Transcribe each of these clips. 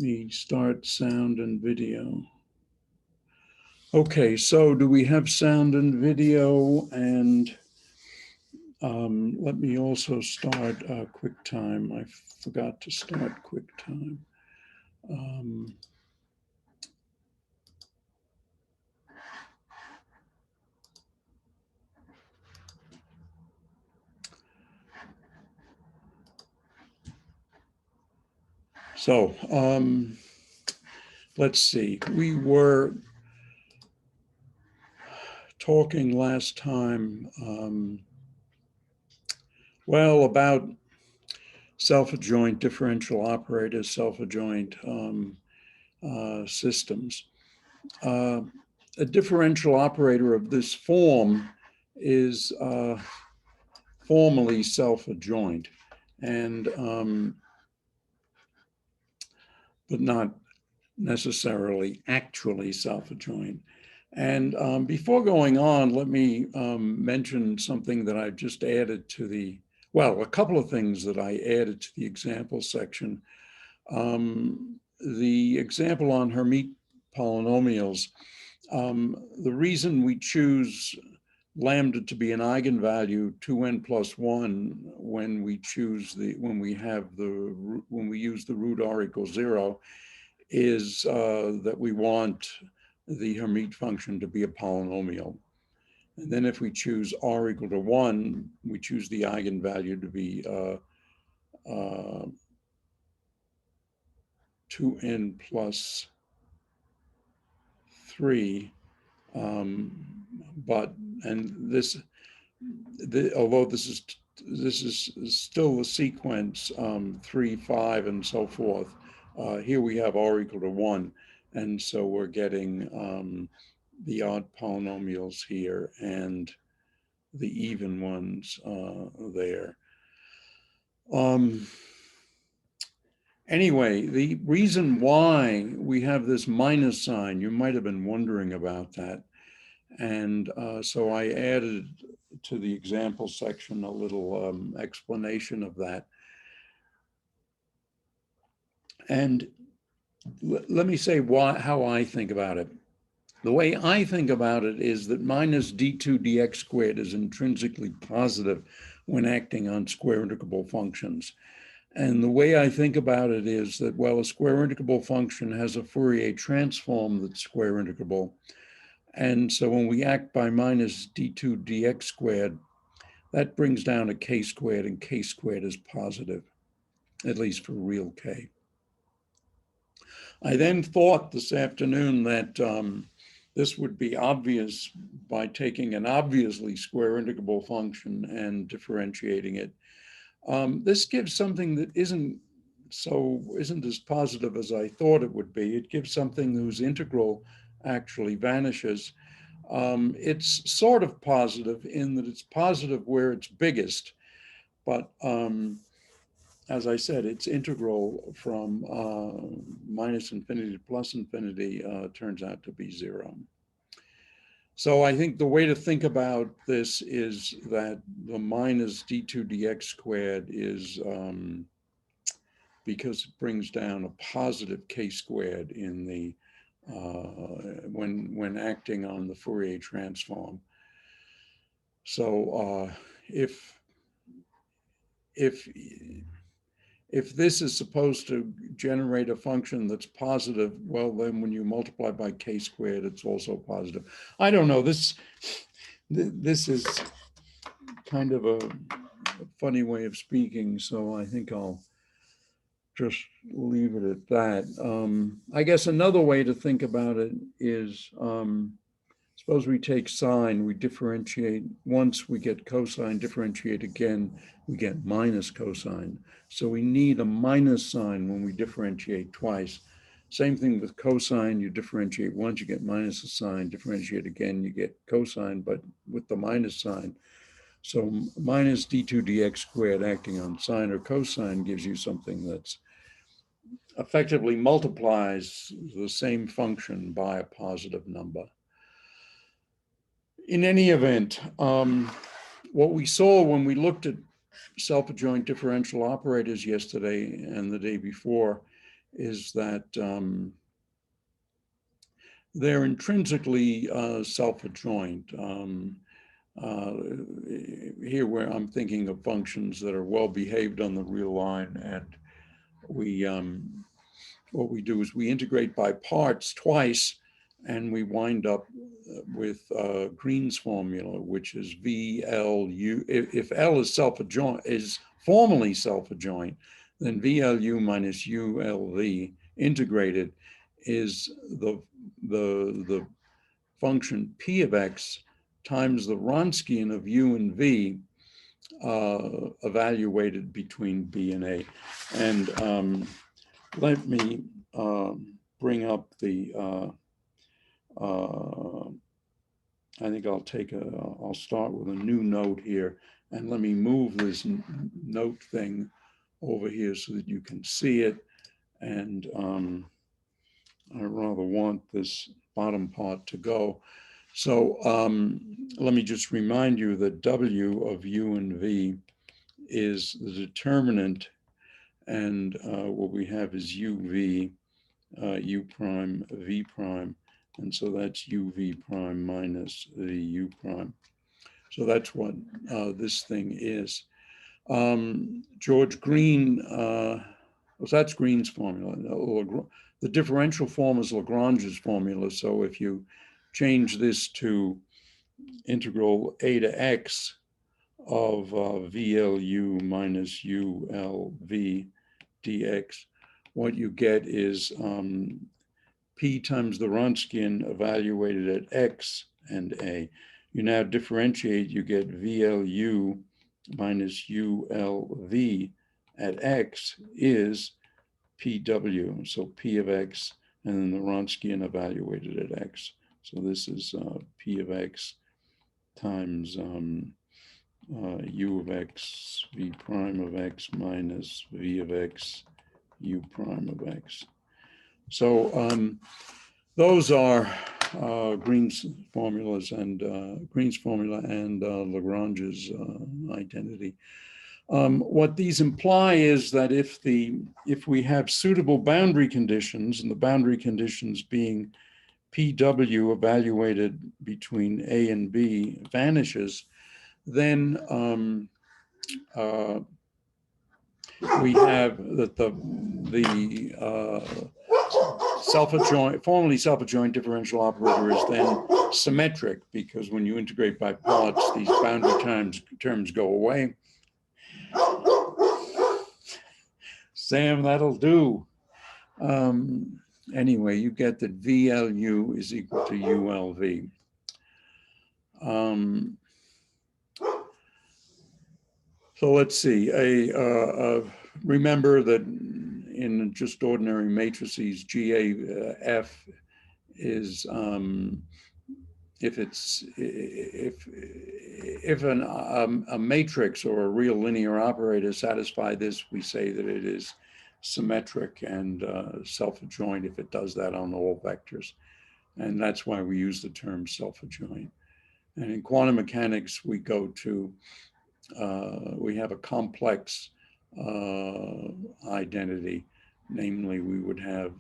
me start sound and video. Okay, so do we have sound and video? And let me also start QuickTime. I forgot to start QuickTime. So let's see. We were talking last time, well, about self-adjoint differential operators, self-adjoint systems. A differential operator of this form is formally self-adjoint, and but not necessarily actually self-adjoint. And before going on, let me mention something that I've just added to the, well, a couple of things that I added to the example section. The example on Hermit polynomials, the reason we choose lambda to be an eigenvalue 2n plus 1 when we choose when we use the root r equals 0 is that we want the Hermit function to be a polynomial. And then if we choose r equal to 1, we choose the eigenvalue to be 2n plus 3. Although this is still the sequence 3, 5, and so forth. Here we have r equal to 1, and so we're getting the odd polynomials here and the even ones there. Anyway, the reason why we have this minus sign, you might have been wondering about that. And so I added to the example section a little explanation of that. And let me say how I think about it. The way I think about it is that minus d2 dx squared is intrinsically positive when acting on square integrable functions. And the way I think about it is that, well, a square integrable function has a Fourier transform that's square integrable. And so when we act by minus d2 dx squared, that brings down a k squared, and k squared is positive, at least for real k. I then thought this afternoon that this would be obvious by taking an obviously square integrable function and differentiating it. This gives something that isn't as positive as I thought it would be. It gives something whose integral actually vanishes. It's sort of positive in that it's positive where it's biggest, but as I said, its integral from minus infinity to plus infinity turns out to be 0. So I think the way to think about this is that the minus d2 dx squared is because it brings down a positive k squared in the when acting on the Fourier transform. So if this is supposed to generate a function that's positive, well, then when you multiply by k squared, it's also positive. I don't know, this is kind of a funny way of speaking, so I think I'll just leave it at that. I guess another way to think about it is, suppose we take sine, we differentiate, once we get cosine, differentiate again, we get minus cosine. So we need a minus sign when we differentiate twice. Same thing with cosine, you differentiate once, you get minus a sign, differentiate again, you get cosine, but with the minus sign. So minus d2 dx squared acting on sine or cosine gives you something that's effectively multiplies the same function by a positive number. In any event, what we saw when we looked at self-adjoint differential operators yesterday and the day before is that they're intrinsically self-adjoint. Here where I'm thinking of functions that are well behaved on the real line, and we what we do is we integrate by parts twice, and we wind up with Green's formula, which is VLU. If L is self-adjoint, is formally self-adjoint, then VLU minus ULV integrated is the function P of X times the Wronskian of U and V evaluated between B and A. And let me bring up the, I think I'll start with a new note here, and let me move this note thing over here so that you can see it. And I rather want this bottom part to go. So let me just remind you that W of U and V is the determinant, and what we have is UV, U prime, V prime, and so that's UV prime minus the U prime. So that's what this thing is. George Green, well, that's Green's formula. The differential form is Lagrange's formula. So if you change this to integral a to x of VLU minus ULV dx, what you get is P times the Wronskian evaluated at x and a. You now differentiate, you get VLU minus ULV at x is PW, so P of x, and then the Wronskian evaluated at x. So this is P of x times U of x, V prime of x minus V of x, U prime of x. So those are Green's formulas and Green's formula and Lagrange's identity. What these imply is that if we have suitable boundary conditions, and the boundary conditions being PW evaluated between A and B vanishes, then we have that the formally self-adjoint differential operator is then symmetric, because when you integrate by parts, these boundary terms go away. Sam, that'll do. Anyway, you get that VLU is equal to ULV. So let's see. Remember that in just ordinary matrices, GAF is if a matrix or a real linear operator satisfy this, we say that it is symmetric and self-adjoint if it does that on all vectors. And that's why we use the term self-adjoint. And in quantum mechanics, we go to, we have a complex identity. Namely, we would have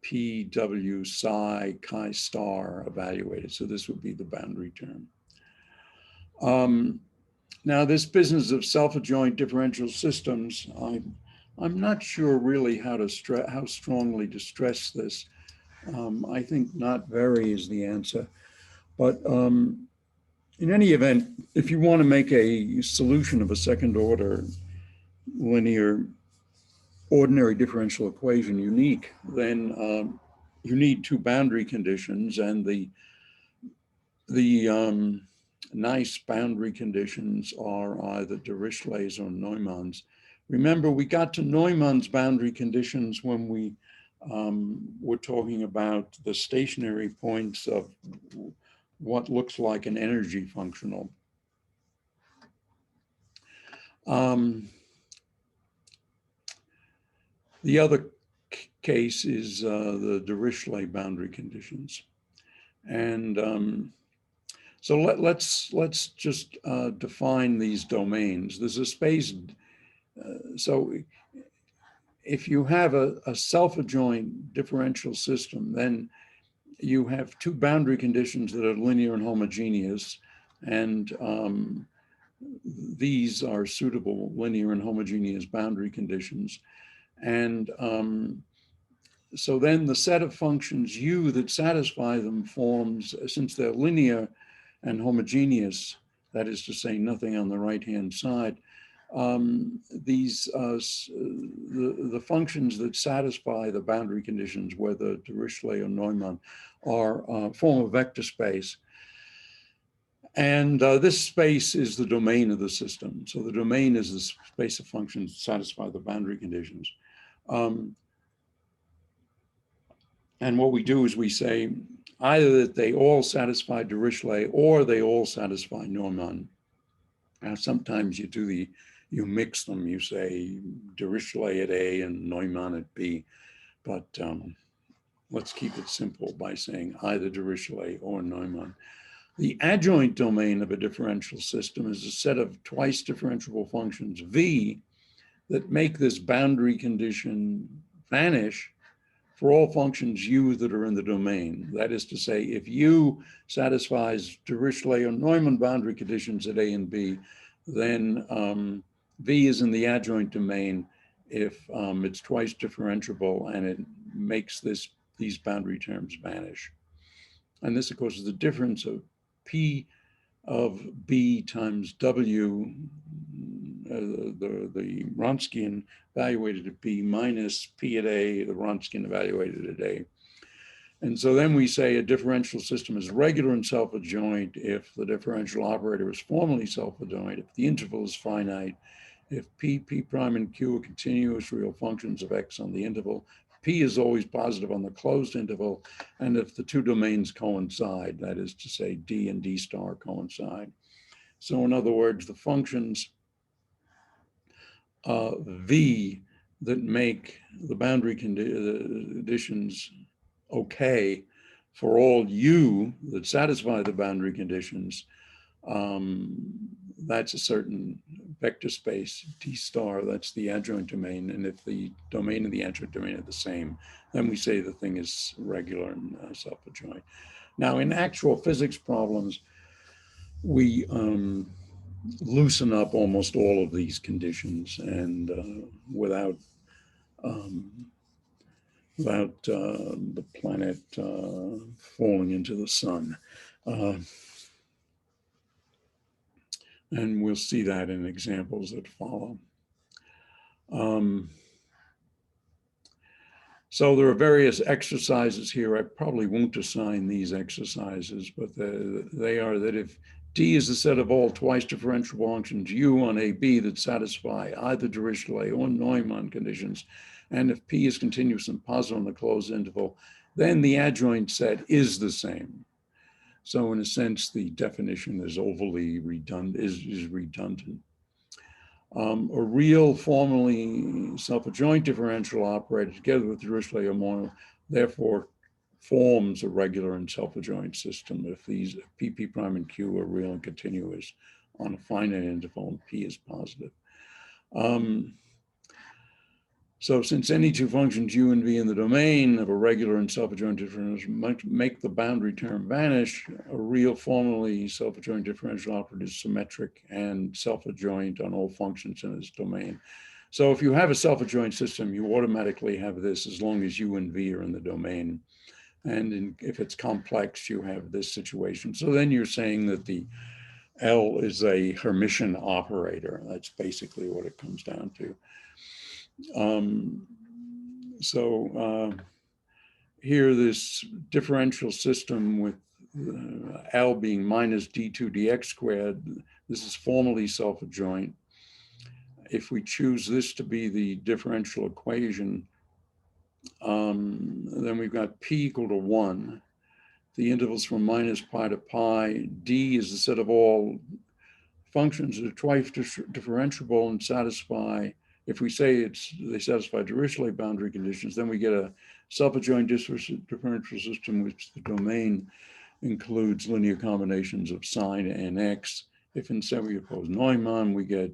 PW psi chi star evaluated. So this would be the boundary term. Now, this business of self-adjoint differential systems, I'm not sure really how strongly to stress this. I think not very is the answer. But in any event, if you want to make a solution of a second order linear ordinary differential equation unique, then you need two boundary conditions, and the nice boundary conditions are either Dirichlet's or Neumann's. Remember, we got to Neumann's boundary conditions when we were talking about the stationary points of what looks like an energy functional. The other case is the Dirichlet boundary conditions. And so let's just define these domains. There's a space, so if you have a self-adjoint differential system, then you have two boundary conditions that are linear and homogeneous, and these are suitable linear and homogeneous boundary conditions. And so then the set of functions u that satisfy them forms, since they're linear and homogeneous, that is to say nothing on the right-hand side, the functions that satisfy the boundary conditions, whether Dirichlet or Neumann, are form a vector space. And this space is the domain of the system. So the domain is the space of functions that satisfy the boundary conditions. And what we do is we say either that they all satisfy Dirichlet or they all satisfy Neumann. Now, sometimes you mix them. You say Dirichlet at A and Neumann at B, but let's keep it simple by saying either Dirichlet or Neumann. The adjoint domain of a differential system is a set of twice differentiable functions V that make this boundary condition vanish for all functions u that are in the domain. That is to say, if u satisfies Dirichlet or Neumann boundary conditions at A and B, then V is in the adjoint domain if it's twice differentiable and it makes these boundary terms vanish. And this, of course, is the difference of P of B times W, the Wronskian evaluated at B, minus P at A, the Wronskian evaluated at A. And so then we say a differential system is regular and self-adjoint if the differential operator is formally self-adjoint, if the interval is finite, if P, P prime, and Q are continuous real functions of X on the interval, P is always positive on the closed interval, and if the two domains coincide, that is to say D and D star coincide. So in other words, the functions V that make the boundary conditions okay for all u that satisfy the boundary conditions, that's a certain vector space, D star, that's the adjoint domain. And if the domain and the adjoint domain are the same, then we say the thing is regular and self-adjoint. Now, in actual physics problems, we loosen up almost all of these conditions, and without the planet falling into the sun. And we'll see that in examples that follow. So there are various exercises here. I probably won't assign these exercises, but they are that if D is the set of all twice differentiable functions u on AB that satisfy either Dirichlet or Neumann conditions, and if P is continuous and positive on the closed interval, then the adjoint set is the same. So in a sense, the definition is overly redundant, is redundant. A real formally self-adjoint differential operator together with Dirichlet or Neumann therefore forms a regular and self-adjoint system if these P, P prime, and Q are real and continuous on a finite interval and P is positive. So since any two functions u and v in the domain of a regular and self-adjoint differential make the boundary term vanish, a real formally self-adjoint differential operator is symmetric and self-adjoint on all functions in its domain. So if you have a self-adjoint system, you automatically have this as long as u and v are in the domain. And if it's complex, you have this situation. So then you're saying that the L is a Hermitian operator. That's basically what it comes down to. Here, this differential system with L being minus d2 dx squared, this is formally self-adjoint. If we choose this to be the differential equation, then we've got P equal to 1. The intervals from minus pi to pi. D is the set of all functions that are twice differentiable and satisfy. If we say they satisfy Dirichlet boundary conditions, then we get a self-adjoint differential system which the domain includes linear combinations of sine and x. If instead we oppose Neumann, we get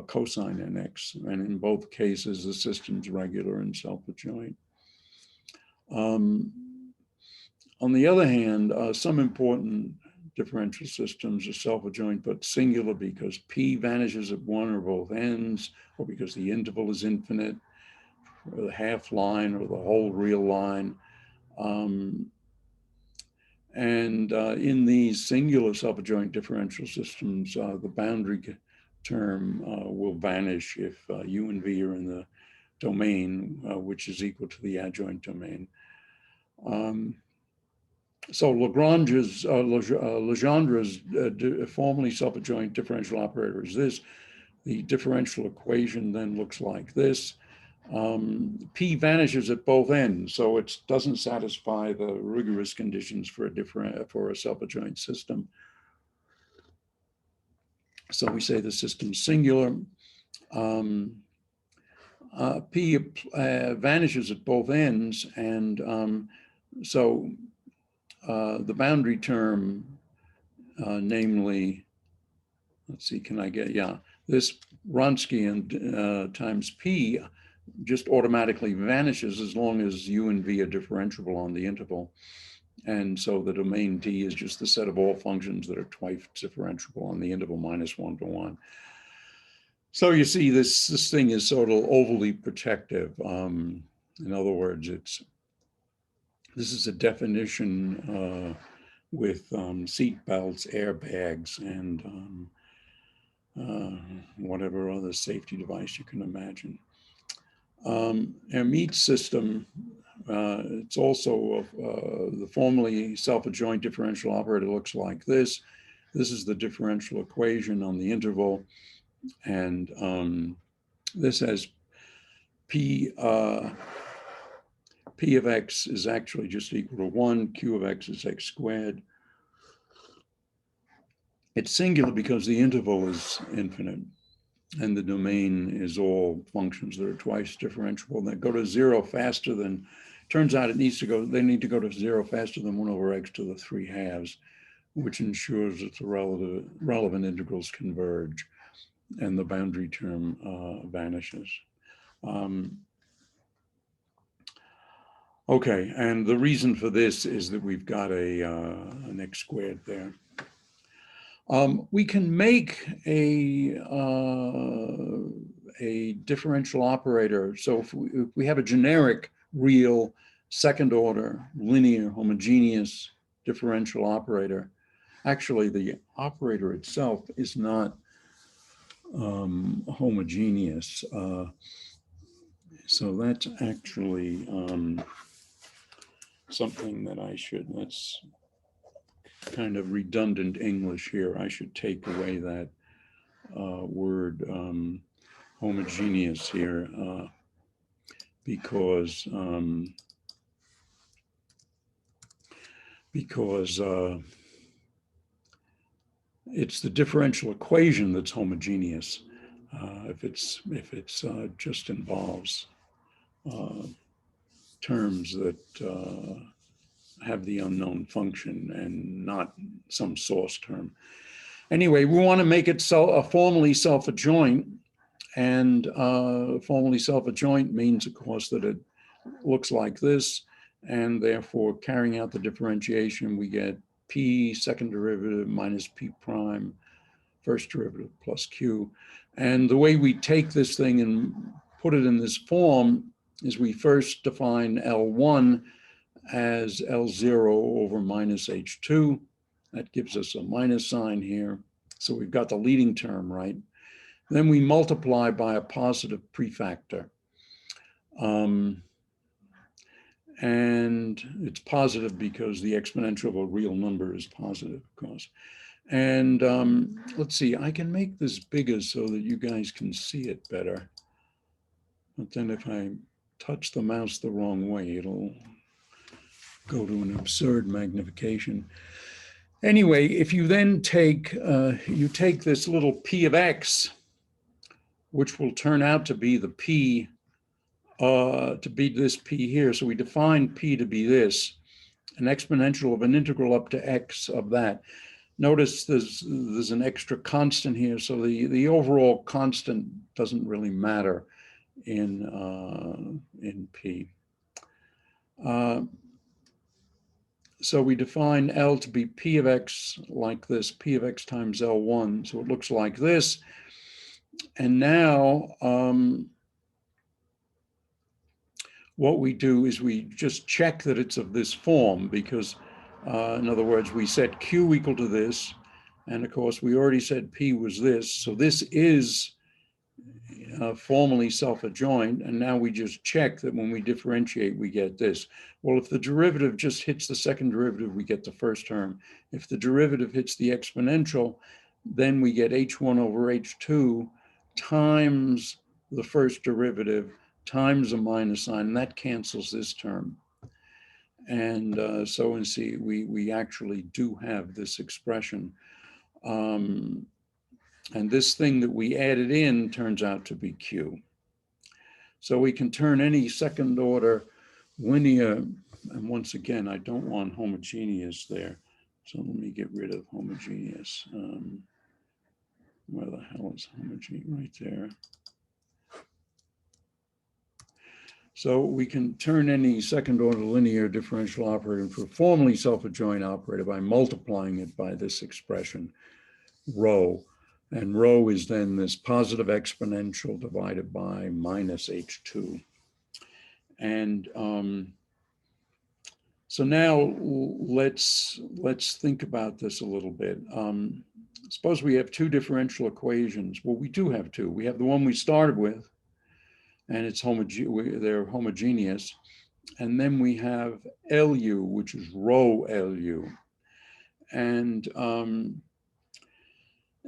cosine nx. And in both cases, the system's regular and self-adjoint. On the other hand, some important differential systems are self-adjoint but singular because P vanishes at one or both ends, or because the interval is infinite, or the half line or the whole real line. In these singular self-adjoint differential systems, the boundary term will vanish if U and V are in the domain, which is equal to the adjoint domain. So Legendre's formally self-adjoint differential operator is this. The differential equation then looks like this. P vanishes at both ends, so it doesn't satisfy the rigorous conditions for a self-adjoint system. So we say the system's singular. P vanishes at both ends, and so the boundary term, namely, let's see, can I get, yeah, this Wronskian times P just automatically vanishes as long as U and V are differentiable on the interval. And so the domain D is just the set of all functions that are twice differentiable on the interval -1 to 1. So you see, this thing is sort of overly protective. In other words, this is a definition with seat belts, airbags, and whatever other safety device you can imagine. Hermit's system, it's also the formally self-adjoint differential operator looks like this. This is the differential equation on the interval, and this has P of x is actually just equal to 1, Q of x is x squared. It's singular because the interval is infinite, and the domain is all functions that are twice differentiable that go to 0 faster than, turns out they need to go to 0 faster than 1 over x to the 3/2, which ensures that the relevant integrals converge and the boundary term vanishes. Okay, and the reason for this is that we've got an x squared there. We can make a differential operator. So if we have a generic, real, second order, linear, homogeneous differential operator, actually the operator itself is not homogeneous. So that's actually something that that's kind of redundant English here. I should take away that word homogeneous here because it's the differential equation that's homogeneous. If it's just involves terms that have the unknown function and not some source term. Anyway, we want to make it formally self-adjoint, and formally self-adjoint means, of course, that it looks like this, and therefore carrying out the differentiation, we get P second derivative minus P prime first derivative plus Q. And the way we take this thing and put it in this form is we first define L1 as L0 over minus H2. That gives us a minus sign here. So we've got the leading term, right? Then we multiply by a positive prefactor. And it's positive because the exponential of a real number is positive, of course. And let's see, I can make this bigger so that you guys can see it better. But then if I touch the mouse the wrong way, it'll go to an absurd magnification. Anyway, if you then take, you take this little P of x, which will turn out to be the P, to be this P here. So we define P to be this, an exponential of an integral up to x of that. Notice there's an extra constant here, so the overall constant doesn't really matter in P. So we define L to be P of X like this, P of X times L1. So it looks like this. And now what we do is we just check that it's of this form, because in other words, we set Q equal to this. And of course, we already said P was this. So this is formally self-adjoint, and now we just check that when we differentiate, we get this. Well, if the derivative just hits the second derivative, we get the first term. If the derivative hits the exponential, then we get h1 over h2 times the first derivative times a minus sign, and that cancels this term. And so in C, we actually do have this expression. And this thing that we added in turns out to be Q. So we can turn any second order linear, and once again, I don't want homogeneous there. So let me get rid of homogeneous. Where the hell is homogeneous? Right there. So we can turn any second order linear differential operator into a formally self-adjoint operator by multiplying it by this expression, rho. And rho is then this positive exponential divided by minus h2. And so now let's think about this a little bit. Suppose we have two differential equations. Well, we do have two. We have the one we started with, and it's they're homogeneous. And then we have LU, which is rho LU. And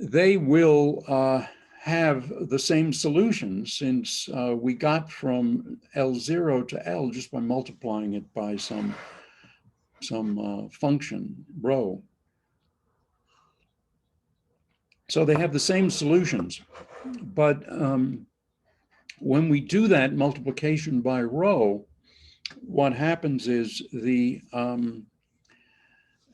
they will have the same solution, since we got from L0 to L just by multiplying it by some function, rho. So they have the same solutions, but when we do that multiplication by rho, what happens is an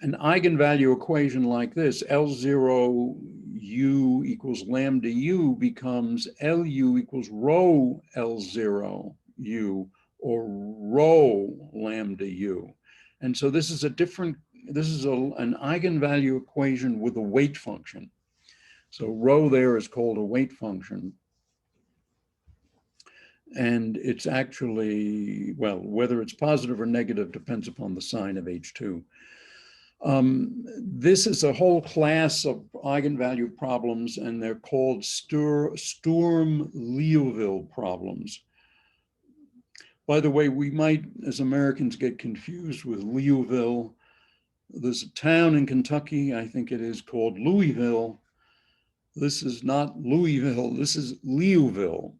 eigenvalue equation like this, L0 U equals lambda U, becomes LU equals rho L0 U, or rho lambda U. And so this is an eigenvalue equation with a weight function. So rho there is called a weight function. And it's actually, well, whether it's positive or negative depends upon the sign of H2. This is a whole class of eigenvalue problems, and they're called Sturm-Liouville problems. By the way, we might, as Americans, get confused with Liouville. There's a town in Kentucky, I think it is, called Louisville. This is not Louisville, this is Liouville.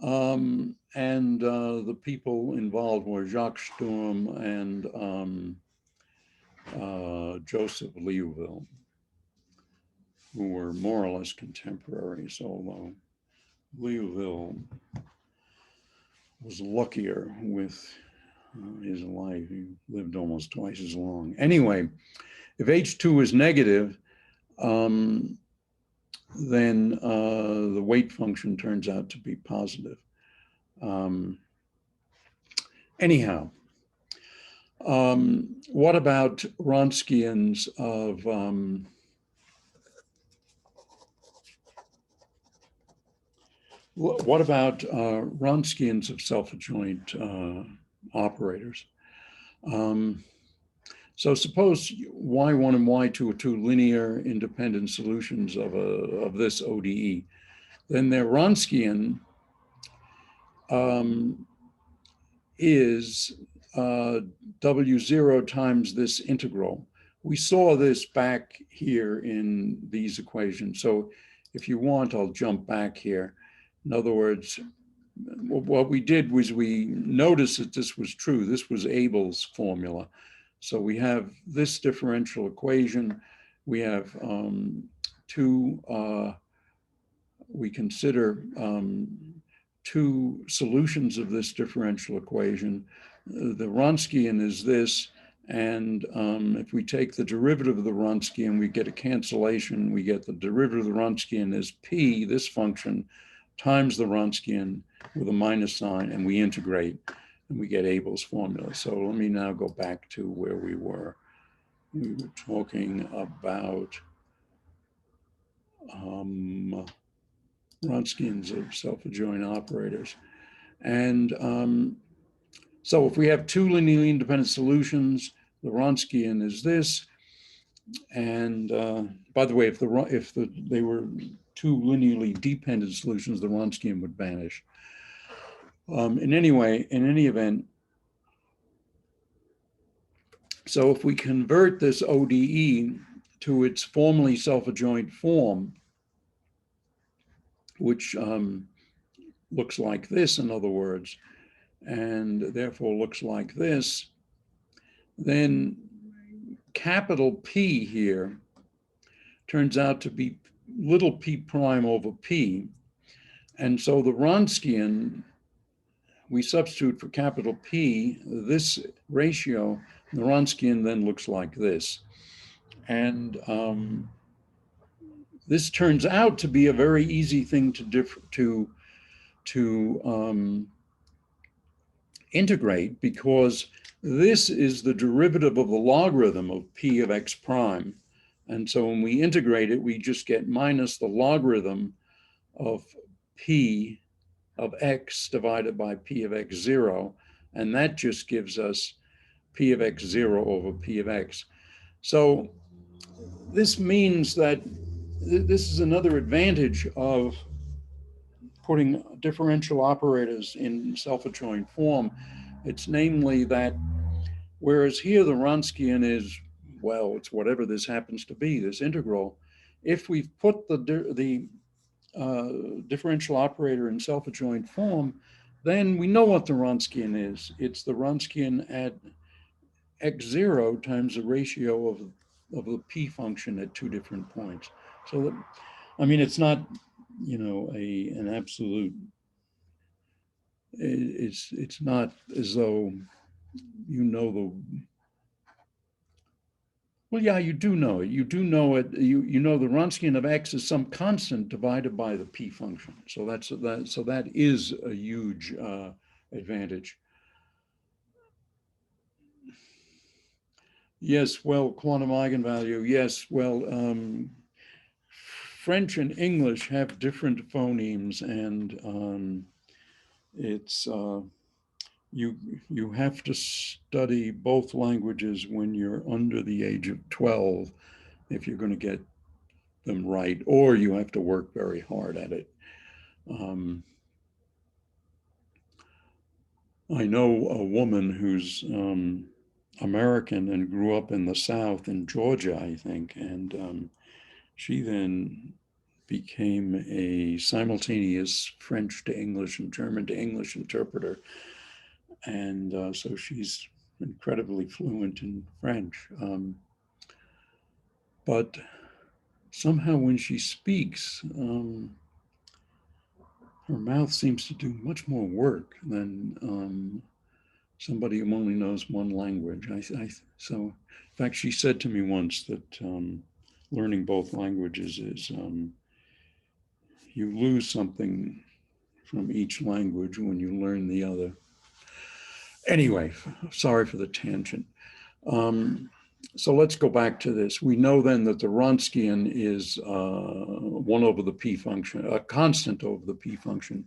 And the people involved were Jacques Sturm and Joseph Liouville, who were more or less contemporaries, although Liouville was luckier with his life. He lived almost twice as long. Anyway, if H2 is negative, then the weight function turns out to be positive. Anyhow, what about Wronskians of Wronskians of self-adjoint operators? So suppose y1 and y2 are two linear independent solutions of this ODE. Then their Wronskian is W0 times this integral. We saw this back here in these equations. So if you want, I'll jump back here. In other words, what we did was we noticed that this was true. This was Abel's formula. So we have this differential equation. We have we consider two solutions of this differential equation. The Wronskian is this, And if we take the derivative of the Wronskian, we get a cancellation. We get the derivative of the Wronskian is p, this function, times the Wronskian with a minus sign, and we integrate, and we get Abel's formula. So let me now go back to where we were. We were talking about Wronskians of self-adjoint operators. And so if we have two linearly independent solutions, the Wronskian is this. And by the way, if they were two linearly dependent solutions, the Wronskian would vanish. In any event, so if we convert this ODE to its formally self-adjoint form, which looks like this, in other words, and therefore looks like this, then capital P here turns out to be little p prime over p. And so the Wronskian, we substitute for capital P this ratio, the Wronskian then looks like this. And this turns out to be a very easy thing to integrate, because this is the derivative of the logarithm of p of x prime. And so when we integrate it, we just get minus the logarithm of p of x divided by p of x0. And that just gives us p of x0 over p of x. So this means that this is another advantage of putting differential operators in self-adjoint form. It's namely that whereas here the Wronskian is, well, it's whatever this happens to be, this integral. If we've put the differential operator in self-adjoint form, then we know what the Wronskian is. It's the Wronskian at x0 times the ratio of the p function at two different points. So that, I mean, it's not, you know, an absolute, it's not as though you know the, well, yeah, you do know it. You do know it. You know the Wronskian of x is some constant divided by the p function. So that is a huge advantage. Yes, well, quantum eigenvalue. Yes, well, French and English have different phonemes, and it's you have to study both languages when you're under the age of 12 if you're going to get them right, or you have to work very hard at it. I know a woman who's American and grew up in the South in Georgia, I think, and she then became a simultaneous French to English and German to English interpreter. And so she's incredibly fluent in French. But somehow when she speaks, her mouth seems to do much more work than somebody who only knows one language. So, in fact, she said to me once that learning both languages is you lose something from each language when you learn the other. Anyway, sorry for the tangent. So let's go back to this. We know then that the Wronskian is 1 over the p function, a constant over the p function.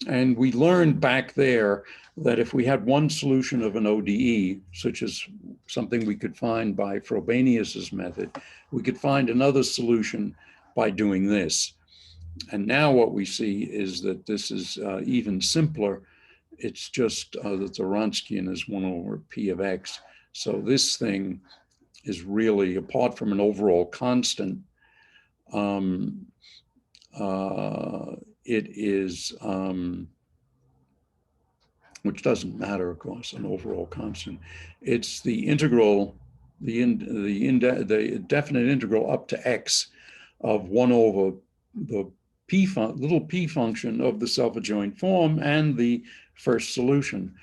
And we learned back there that if we had one solution of an ODE, such as something we could find by Frobenius's method, we could find another solution by doing this. And now what we see is that this is even simpler. It's just that the Wronskian is 1 over p of x. So this thing is really, apart from an overall constant, it is, which doesn't matter, of course, an overall constant. It's the integral, the definite integral up to x of 1 over the little p function of the self-adjoint form and the first solution.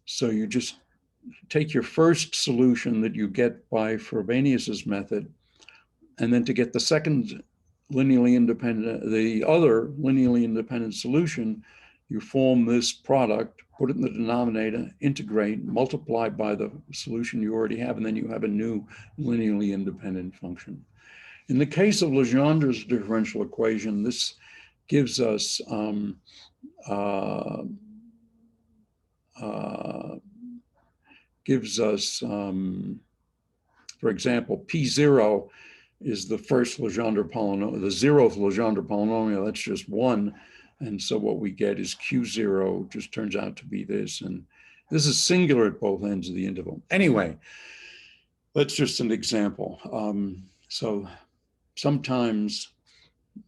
So you just take your first solution that you get by Frobenius's method, and then to get the second linearly independent, the other linearly independent solution, you form this product, put it in the denominator, integrate, multiply by the solution you already have, and then you have a new linearly independent function. In the case of Legendre's differential equation, this gives us for example, P0 is the first Legendre polynomial, the 0th Legendre polynomial, that's just 1. And so what we get is Q0 just turns out to be this. And this is singular at both ends of the interval. Anyway, that's just an example. So sometimes,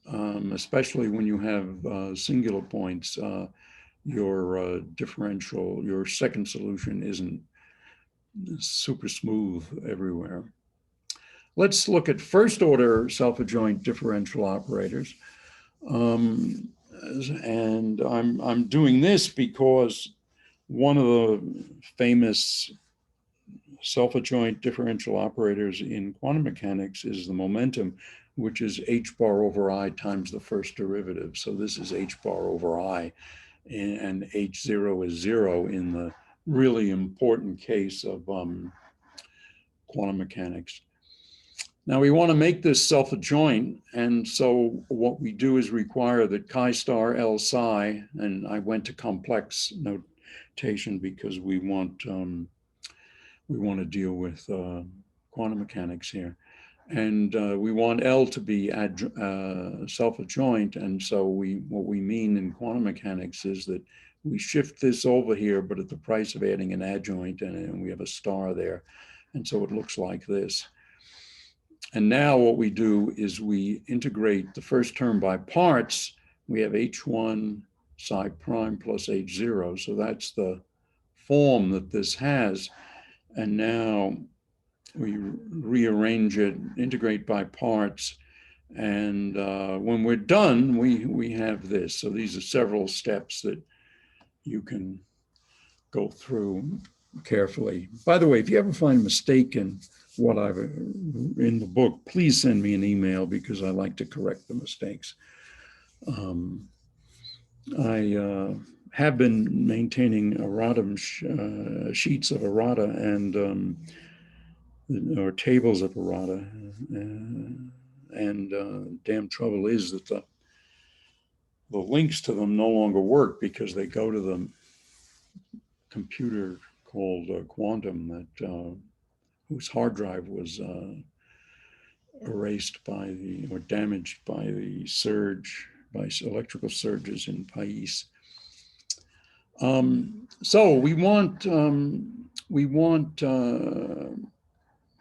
especially when you have singular points, your differential, your second solution isn't super smooth everywhere. Let's look at first order self-adjoint differential operators. And I'm doing this because one of the famous self-adjoint differential operators in quantum mechanics is the momentum, which is h bar over I times the first derivative. So this is h bar over I, and h0 is 0 in the really important case of quantum mechanics. Now we want to make this self-adjoint, and so what we do is require that chi star L psi, and I went to complex notation because we want to deal with quantum mechanics here, and we want L to be self-adjoint, and so what we mean in quantum mechanics is that we shift this over here, but at the price of adding an adjoint, and we have a star there, and so it looks like this. And now what we do is we integrate the first term by parts. We have h1 psi prime plus h0. So that's the form that this has. And now we rearrange it, integrate by parts. And when we're done, we have this. So these are several steps that you can go through carefully. By the way, if you ever find a mistake in what I've in the book, please send me an email because I like to correct the mistakes. I have been maintaining erratum sheets of errata and or tables of errata, and damn trouble is that the links to them no longer work because they go to the computer called Quantum that whose hard drive was erased by or damaged by the surge, by electrical surges in Pais. So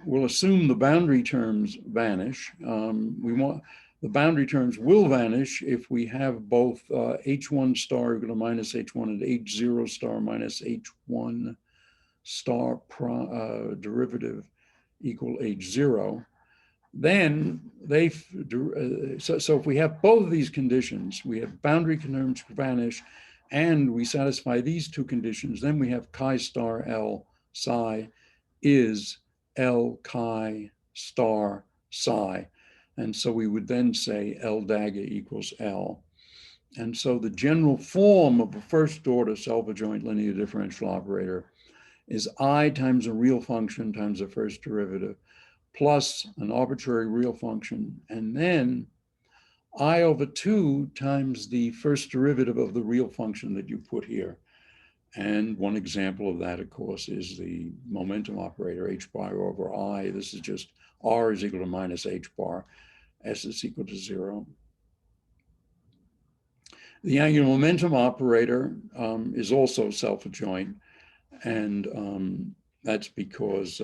we'll assume the boundary terms vanish. The boundary terms will vanish if we have both h1 star equal to minus h1 and h0 star minus h1 star derivative equal h0, then so if we have both of these conditions, we have boundary terms vanish and we satisfy these two conditions, then we have chi star L psi is L chi star psi. And so we would then say L dagger equals L. And so the general form of a first order self-adjoint linear differential operator is I times a real function times the first derivative plus an arbitrary real function, and then I over 2 times the first derivative of the real function that you put here. And one example of that, of course, is the momentum operator h bar over I. This is just R is equal to minus h bar, S is equal to 0. The angular momentum operator is also self-adjoint. And that's because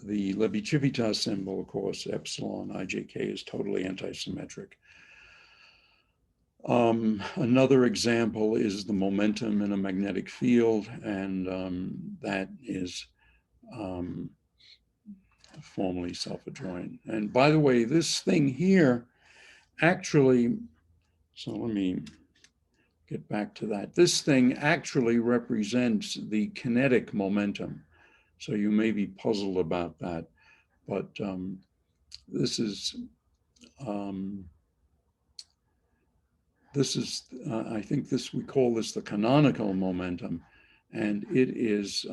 the Levi-Civitas symbol, of course, epsilon ijk is totally antisymmetric. Another example is the momentum in a magnetic field, and that is formally self-adjoint. And by the way, this thing here actually, so let me get back to that. This thing actually represents the kinetic momentum. So you may be puzzled about that, but this is, I think this, we call this the canonical momentum, and it is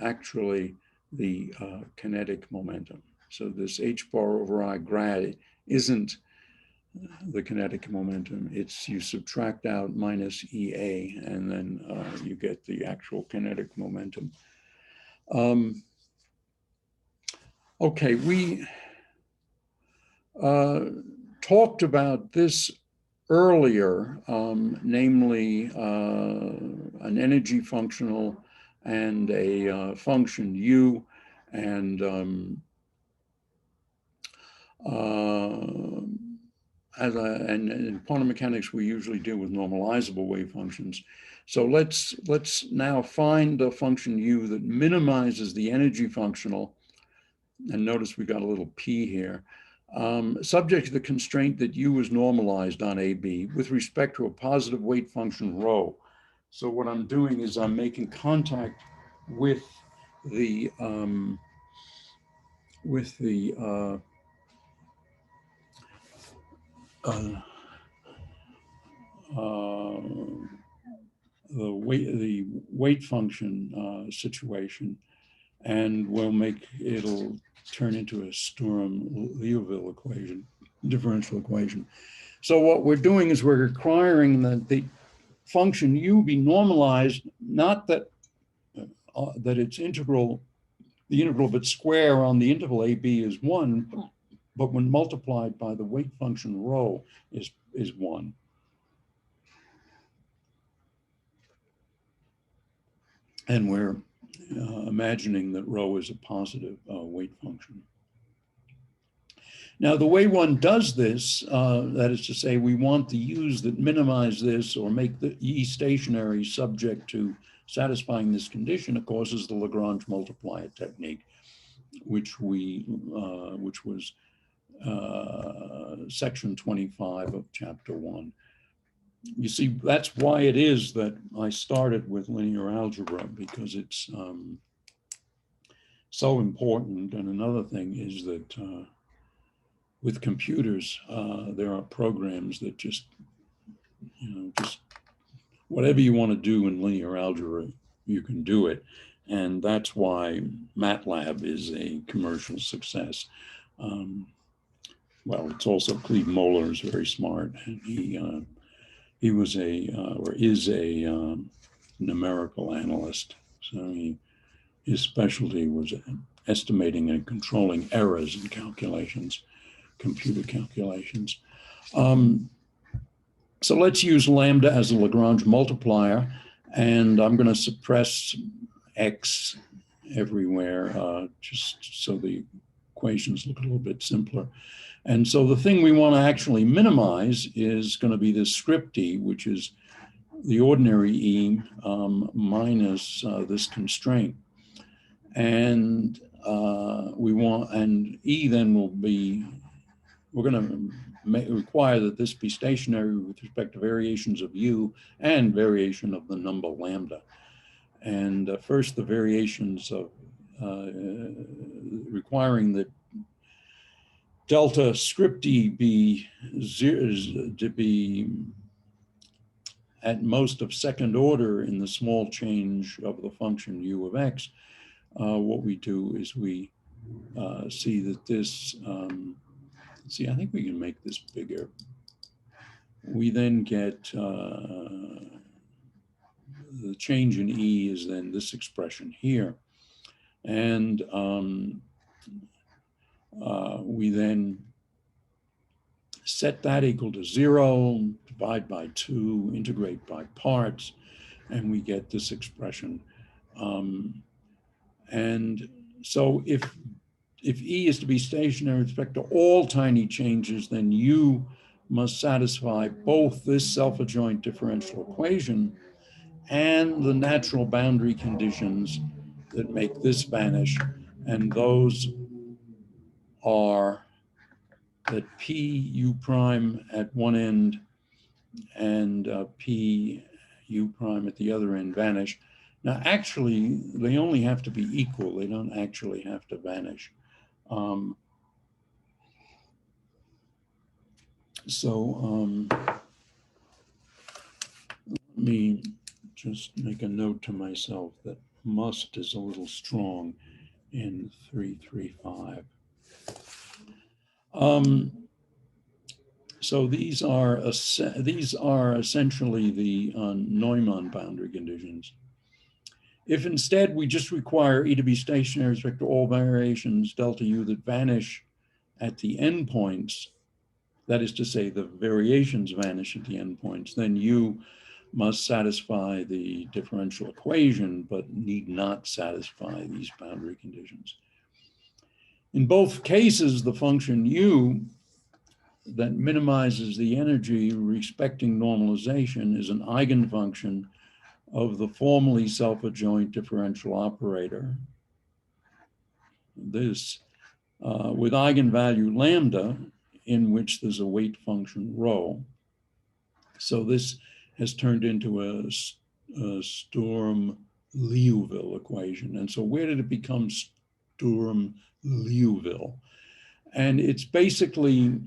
actually the kinetic momentum. So this h bar over I grad isn't the kinetic momentum. It's, you subtract out minus EA, and then you get the actual kinetic momentum. Okay, we talked about this earlier, namely an energy functional and a function U, and and in quantum mechanics, we usually deal with normalizable wave functions. So let's now find a function U that minimizes the energy functional. And notice we got a little p here, subject to the constraint that U is normalized on AB with respect to a positive weight function rho. So what I'm doing is I'm making contact with the weight function situation, and we'll make, it'll turn into a Sturm-Liouville equation, differential equation. So what we're doing is we're requiring that the function U be normalized, not that that its integral, the integral of its square on the interval AB is 1, but when multiplied by the weight function rho is 1. And we're imagining that rho is a positive weight function. Now, the way one does this, that is to say, we want to use that minimize this or make the E stationary subject to satisfying this condition, of course, is the Lagrange multiplier technique, which was section 25 of chapter 1. You see, that's why it is that I started with linear algebra, because it's so important. And another thing is that with computers, there are programs that just, just whatever you want to do in linear algebra, you can do it. And that's why MATLAB is a commercial success. Well, it's also Cleve Moeller is very smart, and he was or is a numerical analyst. So his specialty was estimating and controlling errors in calculations, computer calculations. So let's use lambda as a Lagrange multiplier, and I'm going to suppress x everywhere just so the equations look a little bit simpler. And so the thing we want to actually minimize is going to be this script E, which is the ordinary E minus this constraint. And and E then will be, we're going to require that this be stationary with respect to variations of U and variation of the number lambda. And first, the variations of requiring that delta script E be to be at most of second order in the small change of the function U of x. What we do is we see that this, see, I think we can make this bigger. We then get the change in E is then this expression here. And we then set that equal to 0, divide by 2, integrate by parts, and we get this expression. And so if E is to be stationary with respect to all tiny changes, then U must satisfy both this self-adjoint differential equation and the natural boundary conditions that make this vanish. And those are that P U prime at one end and P u prime at the other end vanish. Now, actually, they only have to be equal. They don't actually have to vanish. Let me just make a note to myself that must is a little strong in 335. So these are essentially the Neumann boundary conditions. If instead we just require E to be stationary with respect to all variations delta U that vanish at the endpoints, that is to say the variations vanish at the endpoints, then U must satisfy the differential equation, but need not satisfy these boundary conditions. In both cases, the function U that minimizes the energy respecting normalization is an eigenfunction of the formally self-adjoint differential operator. This with eigenvalue lambda, in which there's a weight function rho. So this has turned into a Sturm-Liouville equation. And so where did it become Sturm-Liouville? And it's basically,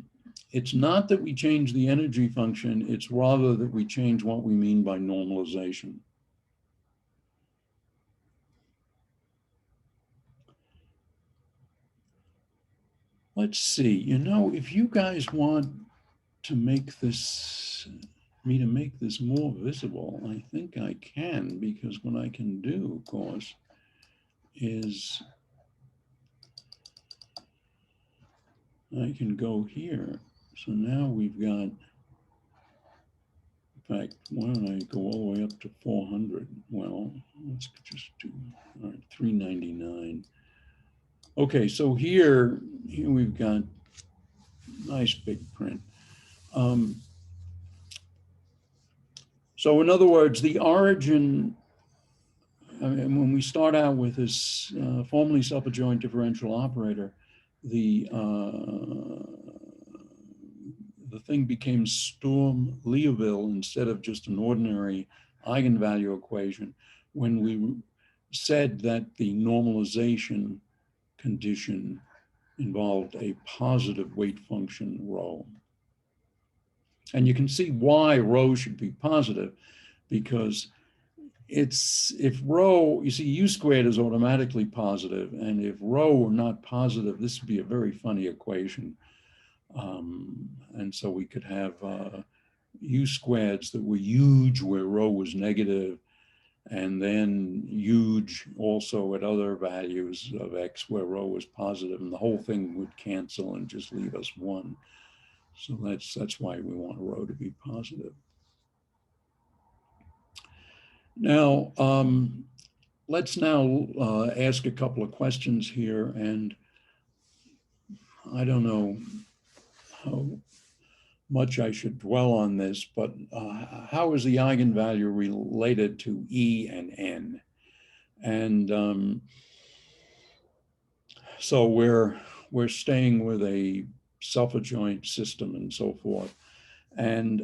it's not that we change the energy function, it's rather that we change what we mean by normalization. Let's see, you know, if you guys want to make this, me to make this more visible, I think I can, because what I can do, of course, is I can go here. So now we've got, in fact, why don't I go all the way up to 400? Well, let's just do, all right, 399. Okay, so here we've got nice big print. So in other words, the origin, I mean, when we start out with this formally self-adjoint differential operator, the thing became Sturm-Liouville instead of just an ordinary eigenvalue equation when we said that the normalization condition involved a positive weight function rho. And you can see why rho should be positive, because it's, if rho, you see U squared is automatically positive, and if rho were not positive, this would be a very funny equation. And so we could have U squareds that were huge where rho was negative, and then huge also at other values of x where rho was positive, and the whole thing would cancel and just leave us one. So that's why we want rho to be positive. Now, let's now ask a couple of questions here, and I don't know how much I should dwell on this, but how is the eigenvalue related to E and N? And so we're staying with a self-adjoint system and so forth. And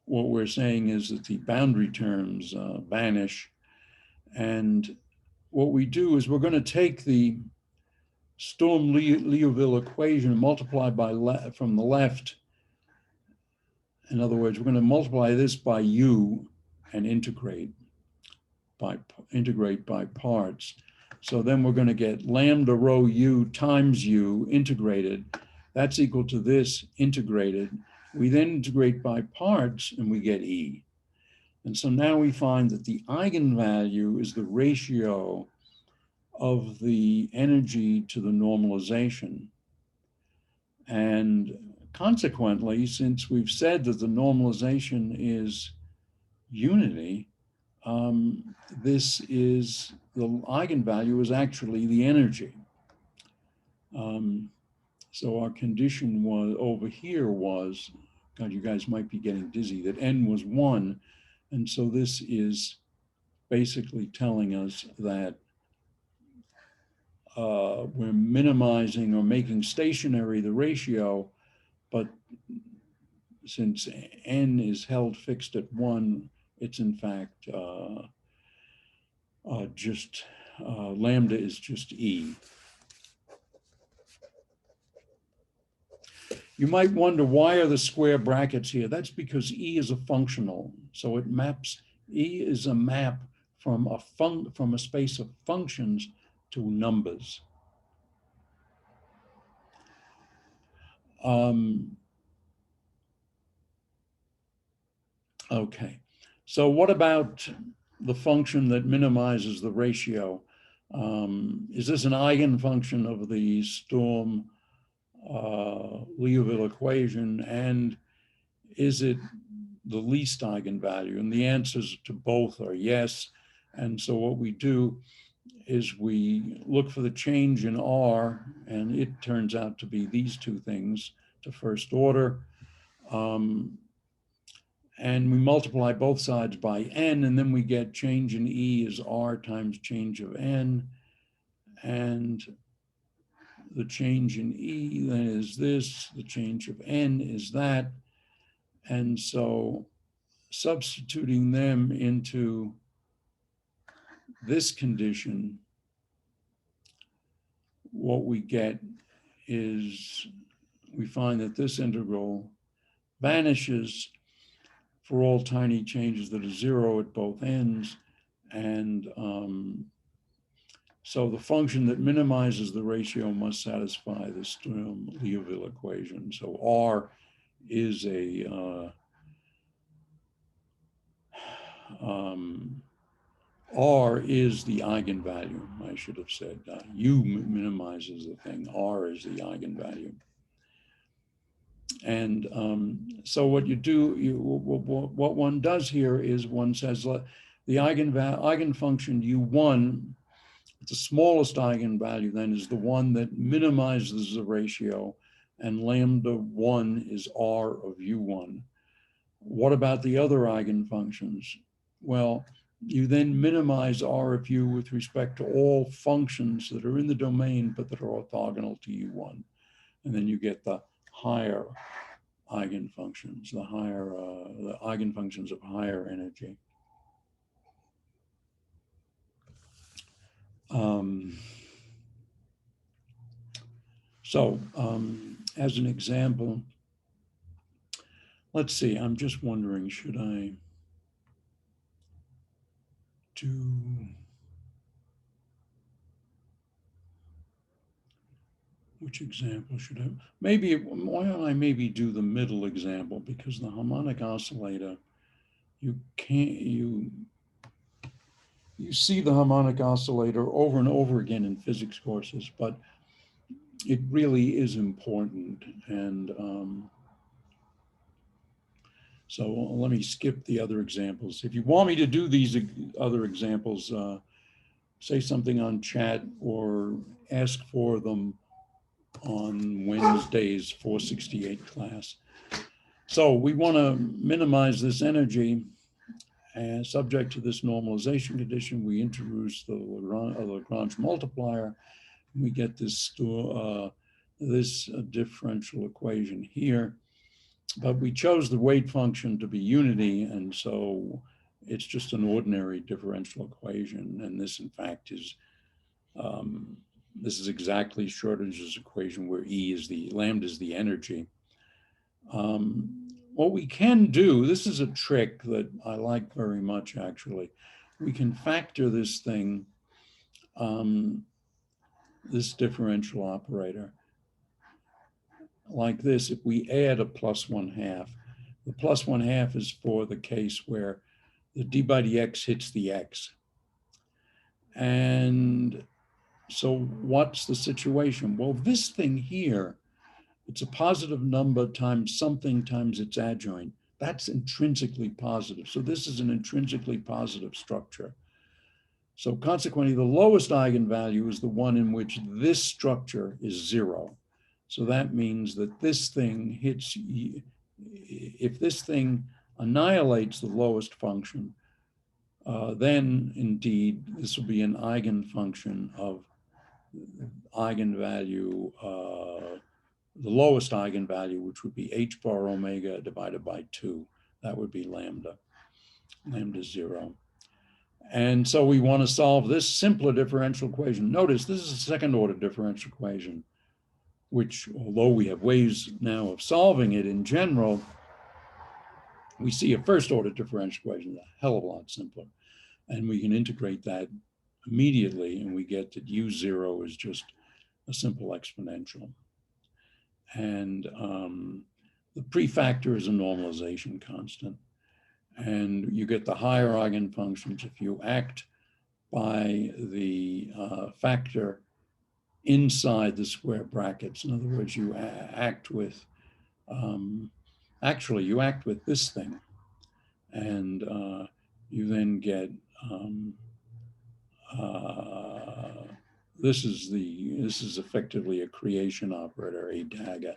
what we're saying is that the boundary terms vanish. And what we do is we're going to take the Sturm-Liouville equation and multiply by from the left. In other words, we're going to multiply this by U and integrate by parts. So then we're going to get lambda rho U times U integrated. That's equal to this integrated. We then integrate by parts and we get E. And so now we find that the eigenvalue is the ratio of the energy to the normalization. And consequently, since we've said that the normalization is unity, this is, the eigenvalue is actually the energy. So our condition was over here was, God, you guys might be getting dizzy, that n was 1. And so this is basically telling us that we're minimizing or making stationary the ratio, but since n is held fixed at 1, it's in fact just lambda is just E. You might wonder, why are the square brackets here? That's because E is a functional. So it maps, E is a map from a space of functions to numbers. Okay, so what about the function that minimizes the ratio? Is this an eigenfunction of the Sturm Liouville equation, and is it the least eigenvalue? And the answers to both are yes. And so what we do is we look for the change in R, and it turns out to be these two things to first order. And we multiply both sides by n, and then we get change in E is R times change of n. And the change in E then is this, the change of n is that. And so substituting them into this condition, what we get is we find that this integral vanishes for all tiny changes that are 0 at both ends. And so the function that minimizes the ratio must satisfy the Sturm Liouville equation. So R is a R is the eigenvalue, I should have said. U minimizes the thing, R is the eigenvalue. And so what you do, what one does here is one says the eigenfunction U1, the smallest eigenvalue then is the one that minimizes the ratio, and lambda 1 is R of U1. What about the other eigenfunctions? Well, you then minimize R of U with respect to all functions that are in the domain but that are orthogonal to U1. And then you get the higher eigenfunctions, the eigenfunctions of higher energy. As an example, let's see, I'm just wondering, should I do, which example should I, maybe, why don't I maybe do the middle example, because the harmonic oscillator, you see the harmonic oscillator over and over again in physics courses, but it really is important. And so let me skip the other examples. If you want me to do these other examples, say something on chat or ask for them on Wednesday's 468 class. So we want to minimize this energy, and subject to this normalization condition, we introduce the Lagrange multiplier. We get this differential equation here, but we chose the weight function to be unity, and so it's just an ordinary differential equation. And this, in fact, is this is exactly Schrödinger's equation, where E is lambda is the energy. What we can do, this is a trick that I like very much, actually. We can factor this thing, this differential operator, like this. If we add a +1/2, the +1/2 is for the case where the d by dx hits the x. And so what's the situation? Well, this thing here, it's a positive number times something times its adjoint. That's intrinsically positive. So this is an intrinsically positive structure. So consequently, the lowest eigenvalue is the one in which this structure is 0. So that means that this thing hits, if this thing annihilates the lowest function, then indeed, this will be an eigenfunction of eigenvalue the lowest eigenvalue, which would be h bar omega divided by 2. That would be lambda, lambda 0. And so we want to solve this simpler differential equation. Notice this is a second order differential equation, which, although we have ways now of solving it in general, we see a first order differential equation a hell of a lot simpler. And we can integrate that immediately, and we get that u0 is just a simple exponential. And the prefactor is a normalization constant. And you get the higher eigenfunctions if you act by the factor inside the square brackets. In other words, you act with, actually you act with this thing, and you then get, this is effectively a creation operator, a dagger,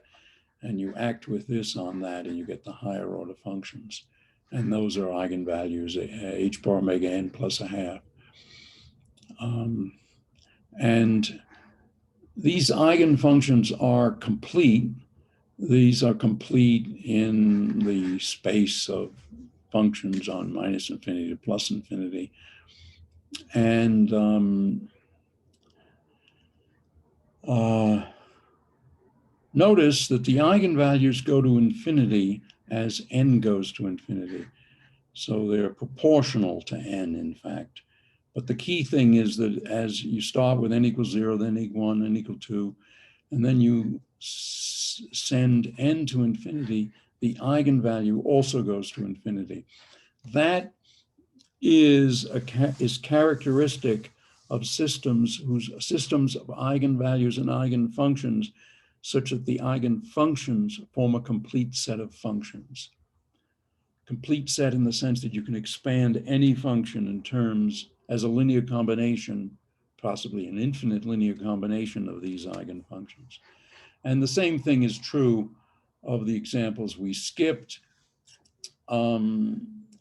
and you act with this on that, and you get the higher order functions. And those are eigenvalues, h bar omega n plus a half. And these eigenfunctions are complete. These are complete in the space of functions on minus infinity to plus infinity. And notice that the eigenvalues go to infinity as n goes to infinity. So they're proportional to n, in fact. But the key thing is that as you start with n equals 0, then n equal 1, n equal 2, and then you send n to infinity, the eigenvalue also goes to infinity. That is characteristic of systems of eigenvalues and eigenfunctions, such that the eigenfunctions form a complete set of functions. Complete set in the sense that you can expand any function in terms as a linear combination, possibly an infinite linear combination of these eigenfunctions. And the same thing is true of the examples we skipped.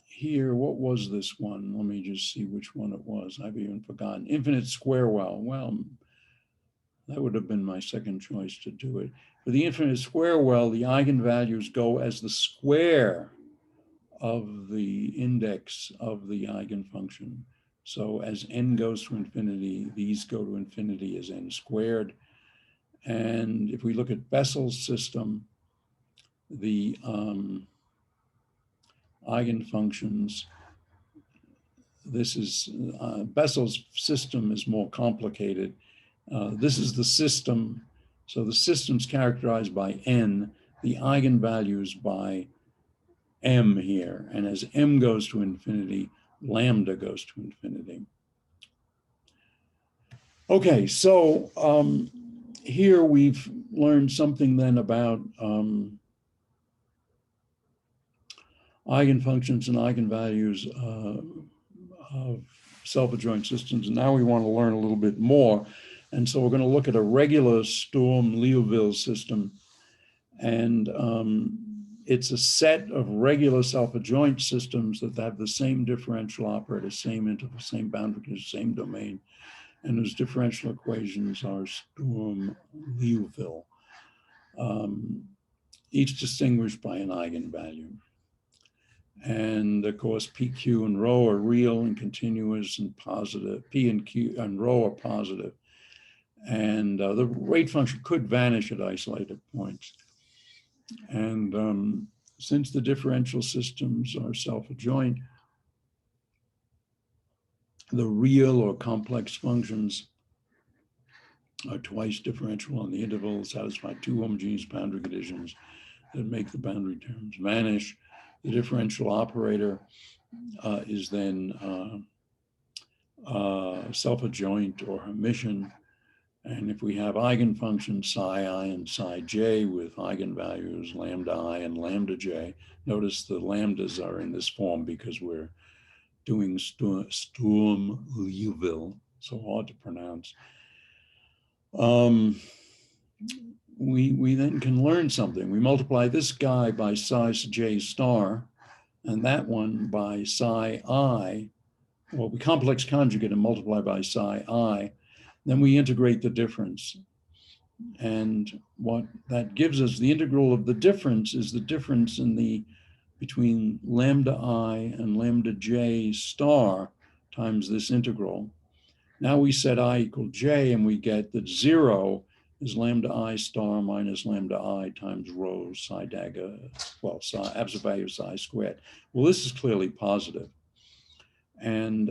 Here, what was this one? Let me just see which one it was. I've even forgotten. Infinite square well. Well, that would have been my second choice to do it. For the infinite square well, the eigenvalues go as the square of the index of the eigenfunction. So as n goes to infinity, these go to infinity as n squared. And if we look at Bessel's system, the eigenfunctions, this is, Bessel's system is more complicated. This is the system. So the system's characterized by n, the eigenvalues by m here. And as m goes to infinity, lambda goes to infinity. Okay, so here we've learned something then about eigenfunctions and eigenvalues of self-adjoint systems. And now we want to learn a little bit more. And so we're going to look at a regular Sturm-Liouville system. And it's a set of regular self-adjoint systems that have the same differential operator, same interval, same boundary condition, same domain. And those differential equations are Sturm-Liouville, each distinguished by an eigenvalue. And of course, P, Q, and rho are real and continuous and positive. P and Q and rho are positive. And the rate function could vanish at isolated points. And since the differential systems are self-adjoint, the real or complex functions are twice differential on the interval, satisfy two homogeneous boundary conditions that make the boundary terms vanish. The differential operator is then self-adjoint or Hermitian. And if we have eigenfunctions psi I and psi j with eigenvalues lambda I and lambda j, notice the lambdas are in this form because we're doing Sturm-Liouville, so hard to pronounce. We then can learn something. We multiply this guy by psi j star, and that one by psi I. Well, we complex conjugate and multiply by psi I. Then we integrate the difference. And what that gives us, the integral of the difference is the difference in between lambda I and lambda j star times this integral. Now we set I equal j, and we get that 0 is lambda I star minus lambda I times rho psi dagger, well, absolute value of psi squared. Well, this is clearly positive. And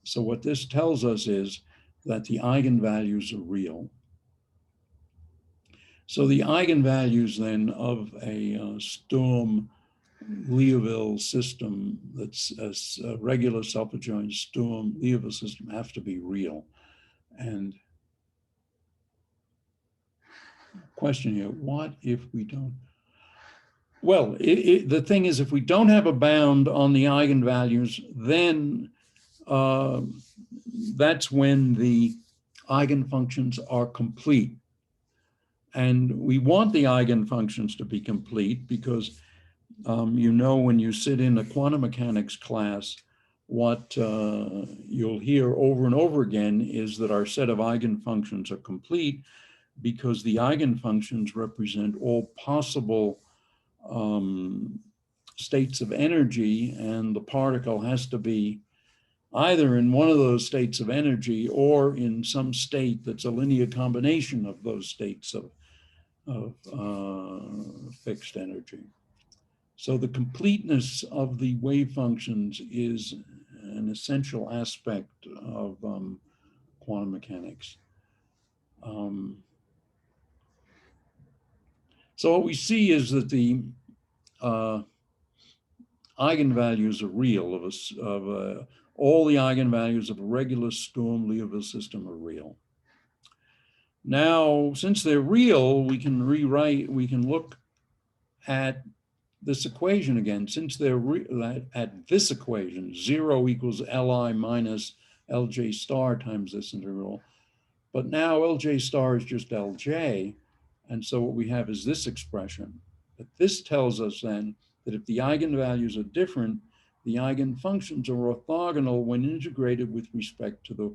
so what this tells us is that the eigenvalues are real. So the eigenvalues then of a Sturm-Liouville system, that's a regular self-adjoint Sturm-Liouville system, have to be real. And question here, what if we don't? Well, the thing is, if we don't have a bound on the eigenvalues, then that's when the eigenfunctions are complete. And we want the eigenfunctions to be complete because you know, when you sit in a quantum mechanics class, what you'll hear over and over again is that our set of eigenfunctions are complete because the eigenfunctions represent all possible states of energy, and the particle has to be either in one of those states of energy or in some state that's a linear combination of those states of fixed energy. So the completeness of the wave functions is an essential aspect of quantum mechanics. So what we see is that the eigenvalues are real all the eigenvalues of a regular Sturm-Liouville system are real. Now, since they're real, we can look at this equation again. Since they're at this equation, 0 equals Li minus Lj star times this integral. But now Lj star is just Lj. And so what we have is this expression. But this tells us then that if the eigenvalues are different, the eigenfunctions are orthogonal when integrated with respect to the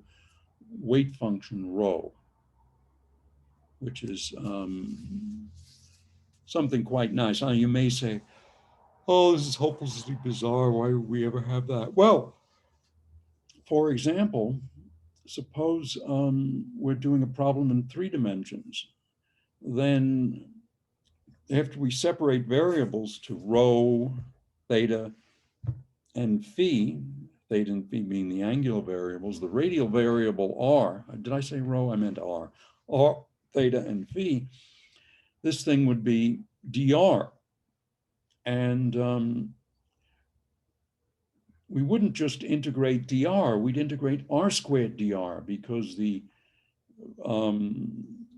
weight function rho, which is something quite nice. Now you may say, oh, this is hopelessly bizarre. Why would we ever have that? Well, for example, suppose we're doing a problem in 3 dimensions. Then after we separate variables to rho, theta, and phi, theta and phi being the angular variables, the radial variable r, did I say rho? I meant r, theta, and phi, this thing would be dr. And we wouldn't just integrate dr, we'd integrate r squared dr, because the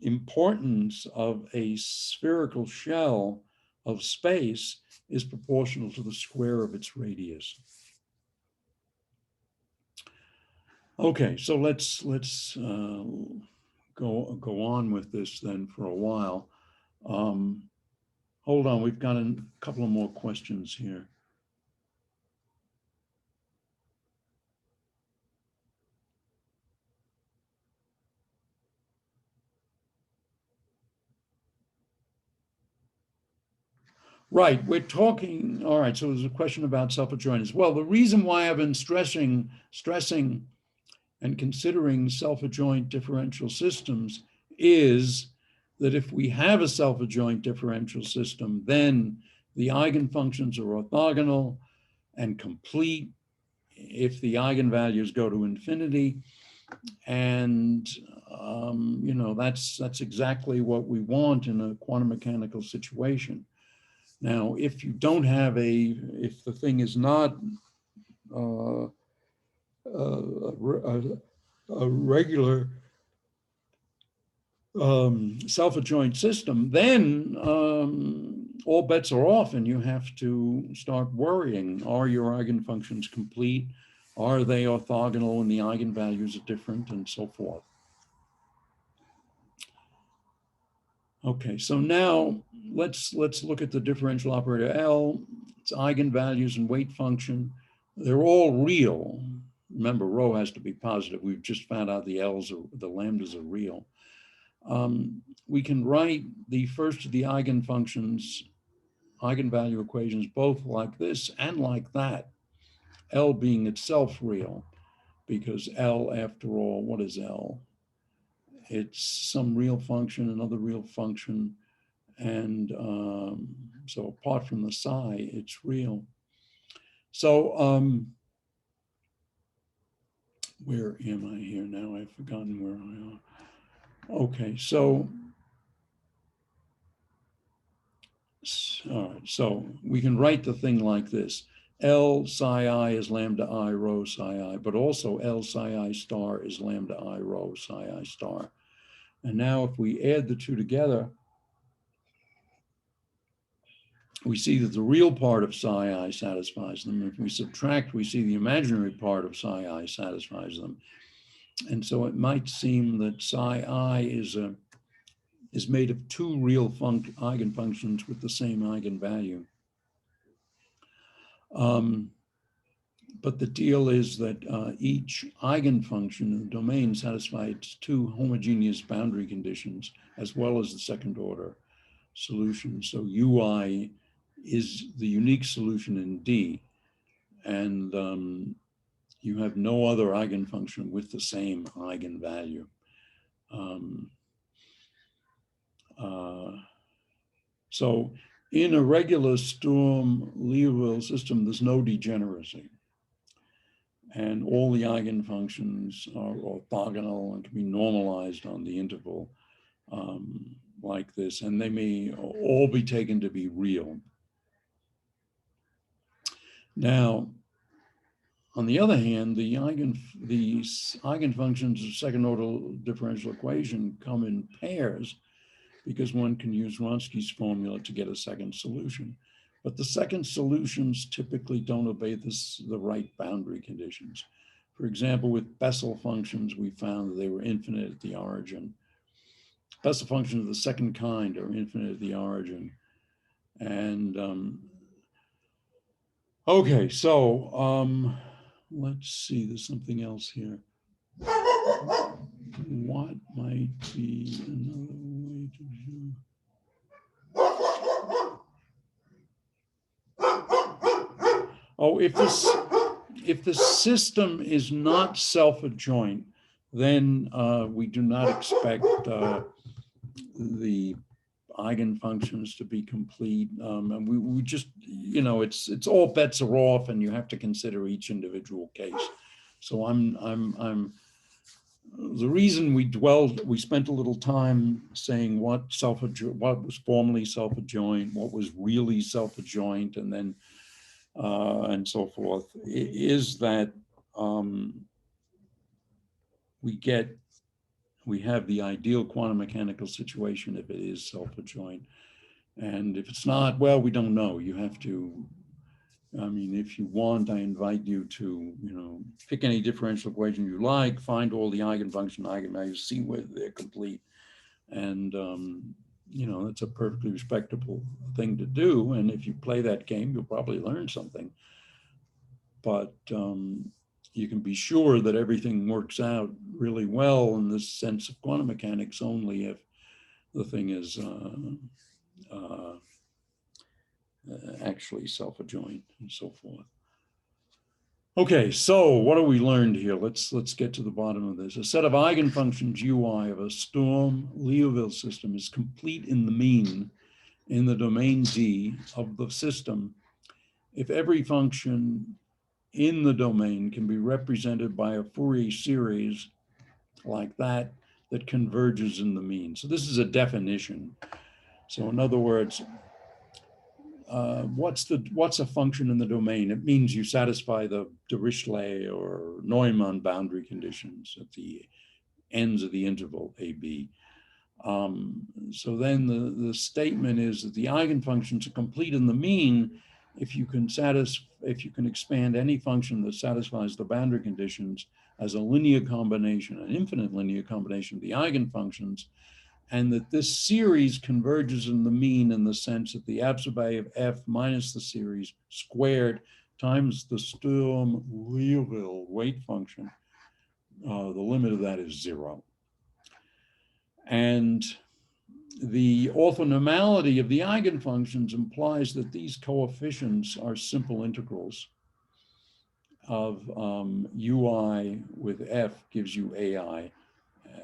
importance of a spherical shell of space is proportional to the square of its radius. Okay, so let's go on with this then for a while. Hold on, we've got a couple of more questions here. Right, we're talking, all right, so there's a question about self-adjoint as well. The reason why I've been stressing and considering self-adjoint differential systems is that if we have a self-adjoint differential system, then the eigenfunctions are orthogonal and complete if the eigenvalues go to infinity. And you know, that's exactly what we want in a quantum mechanical situation. Now, if you don't have if the thing is not a regular self-adjoint system, then all bets are off and you have to start worrying. Are your eigenfunctions complete? Are they orthogonal when the eigenvalues are different, and so forth? Okay, so now let's look at the differential operator L, its eigenvalues and weight function. They're all real. Remember, rho has to be positive. We've just found out the lambdas are real. we can write the first of the eigenfunctions, eigenvalue equations, both like this and like that, L being itself real, because L, after all, what is L? It's some real function, another real function, and so apart from the psi, it's real. So where am I here now? I've forgotten where I am. Okay, so all right, so we can write the thing like this. L psi I is lambda I rho psi I, but also L psi I star is lambda I rho psi I star. And now if we add the two together, we see that the real part of psi I satisfies them. If we subtract, we see the imaginary part of psi I satisfies them. And so it might seem that psi I is made of two real eigenfunctions with the same eigenvalue. But the deal is that each eigenfunction in the domain satisfies two homogeneous boundary conditions as well as the second order solution. So UI is the unique solution in D, and you have no other eigenfunction with the same eigenvalue. So in a regular Sturm-Liouville system, there's no degeneracy. And all the eigenfunctions are orthogonal and can be normalized on the interval like this, and they may all be taken to be real. Now, on the other hand, the eigenfunctions of second order differential equation come in pairs because one can use Wronski's formula to get a second solution. But the second solutions typically don't obey the right boundary conditions. For example, with Bessel functions, we found that they were infinite at the origin. Bessel functions of the second kind are infinite at the origin. And okay, so let's see, there's something else here. What might be another way to do? Oh, if the system is not self-adjoint, then we do not expect the eigenfunctions to be complete. And we just, you know, it's all bets are off, and you have to consider each individual case. So the reason we spent a little time saying what was formerly self-adjoint, what was really self-adjoint, and then and so forth, is that we have the ideal quantum mechanical situation if it is self-adjoint. And if it's not, well, we don't know. You have to, I mean, if you want, I invite you to, you know, pick any differential equation you like, find all the eigenfunction, eigenvalues, see whether they're complete. And, you know, it's a perfectly respectable thing to do. And if you play that game, you'll probably learn something. But you can be sure that everything works out really well in this sense of quantum mechanics only if the thing is actually self-adjoint and so forth. Okay, so what have we learned here? Let's get to the bottom of this. A set of eigenfunctions UI of a Sturm-Liouville system is complete in the mean in the domain D of the system if every function in the domain can be represented by a Fourier series like that that converges in the mean. So this is a definition. So in other words, what's a function in the domain? It means you satisfy the Dirichlet or Neumann boundary conditions at the ends of the interval AB. So then the statement is that the eigenfunctions are complete in the mean if you can expand any function that satisfies the boundary conditions as a linear combination, an infinite linear combination of the eigenfunctions, and that this series converges in the mean in the sense that the absolute value of f minus the series squared times the Sturm-Liouville weight function, the limit of that is 0. And the orthonormality of the eigenfunctions implies that these coefficients are simple integrals of ui with f gives you ai